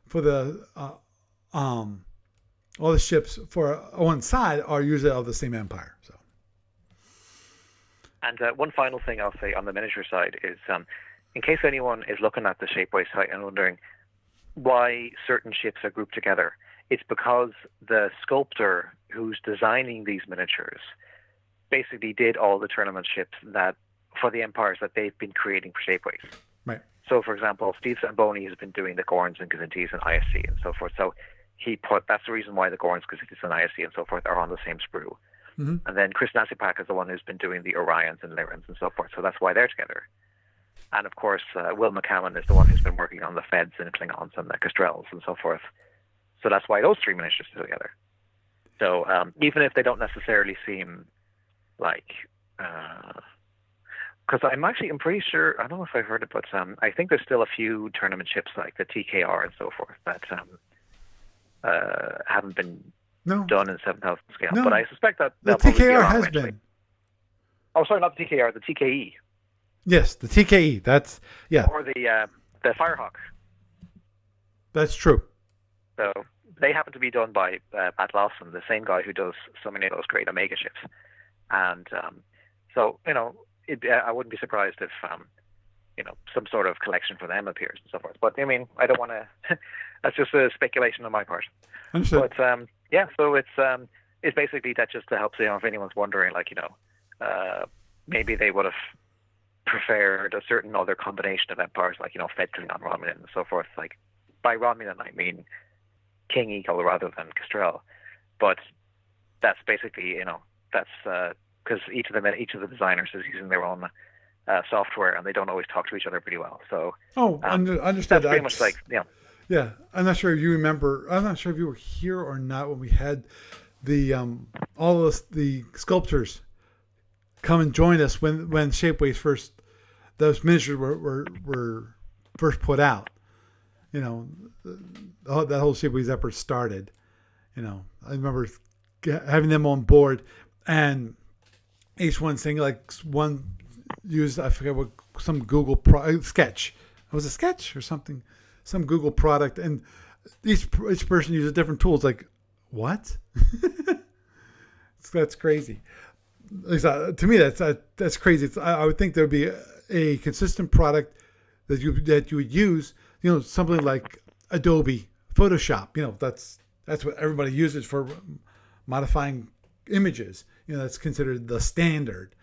for one side are usually of the same empire. So. And one final thing I'll say on the miniature side is, in case anyone is looking at the Shapeways site and wondering why certain ships are grouped together, it's because the sculptor who's designing these miniatures basically did all the tournament ships that for the empires that they've been creating for Shapeways. Right. So, for example, Steve Zamboni has been doing the Gorns and Gazintis and ISC and so forth. So that's the reason why the Gorns, Gazintis, and ISC and so forth are on the same sprue. Mm-hmm. And then Chris Nasipak is the one who's been doing the Orions and Lyrans and so forth. So that's why they're together. And of course, Will McCammon is the one who's been working on the Feds and Klingons and the Castrels and so forth. So that's why those three miniatures are together. So even if they don't necessarily seem like, because I'm pretty sure, I don't know if I've heard it, but I think there's still a few tournament ships like the TKR and so forth that haven't been done in 7,000 scale. No. But I suspect that the they'll TKR has eventually. been. Oh, sorry, not the TKR, the TKE. Yes, the TKE. That's Or the Firehawk. That's true. So they happen to be done by Matt Lawson, the same guy who does so many of those great Omega ships. And so, I wouldn't be surprised if, some sort of collection for them appears and so forth. But, I don't want to, that's just a speculation on my part. Understood. But, so it's basically that just to help, if anyone's wondering, maybe they would have preferred a certain other combination of empires, like, Fed, Klingon, Romulan, and so forth. Like, by Romulan, I mean King Eagle rather than Castrel. But that's basically, that's because each of the designers is using their own software, and they don't always talk to each other pretty well. So, understood. That's pretty much like, Yeah, I'm not sure if you remember. I'm not sure if you were here or not when we had the all of the sculptors come and join us when Shapeways those miniatures were first put out. That whole Shapeways effort started. I remember having them on board, and each one saying, like, one used, I forget what, some Google sketch. Was it Sketch or something? Some Google product, and each person uses different tools. Like, what? That's crazy. To me, that's crazy. I would think there would be a consistent product that you would use. Something like Adobe Photoshop. That's what everybody uses for modifying images. That's considered the standard.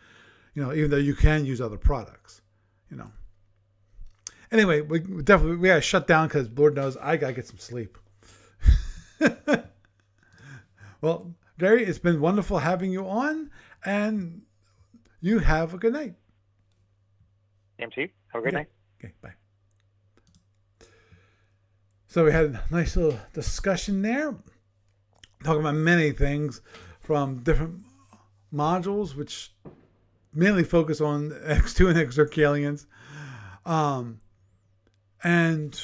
Even though you can use other products. Anyway, we gotta shut down because Lord knows I gotta get some sleep. Well, Gary, it's been wonderful having you on, and you have a good night. MC, have a great night. Okay, bye. So we had a nice little discussion there, talking about many things from different modules, which mainly focus on X2 and Exarchalians. And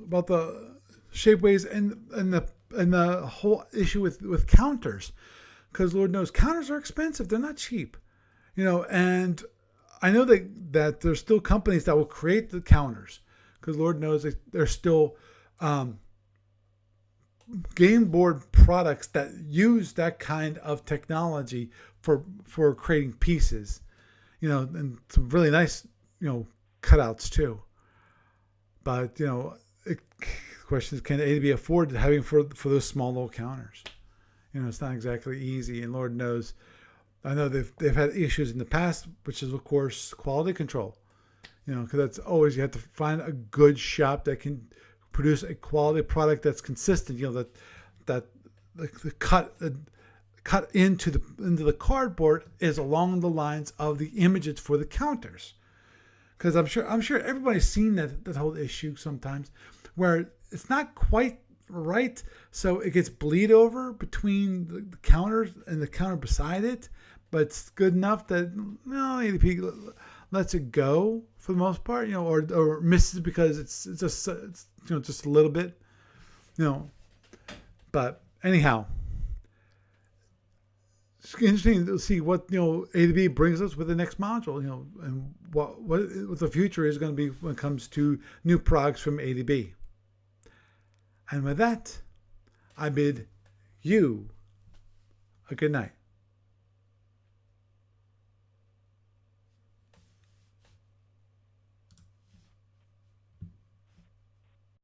about the Shapeways and the whole issue with counters, because Lord knows counters are expensive; they're not cheap, And I know that there's still companies that will create the counters, because Lord knows there's still game board products that use that kind of technology for creating pieces, and some really nice cutouts too. But the question is, can ADB afford having for those small little counters? It's not exactly easy, and Lord knows, I know they've had issues in the past, which is of course quality control. Because that's always, you have to find a good shop that can produce a quality product that's consistent. That the cut into the cardboard is along the lines of the images for the counters. Because I'm sure everybody's seen that whole issue sometimes, where it's not quite right, so it gets bleed over between the counters and the counter beside it, but it's good enough that ADP lets it go for the most part, or misses because it's just a little bit, But anyhow, it's interesting to see what ADB brings us with the next module, and what the future is going to be when it comes to new products from ADB. And with that, I bid you a good night.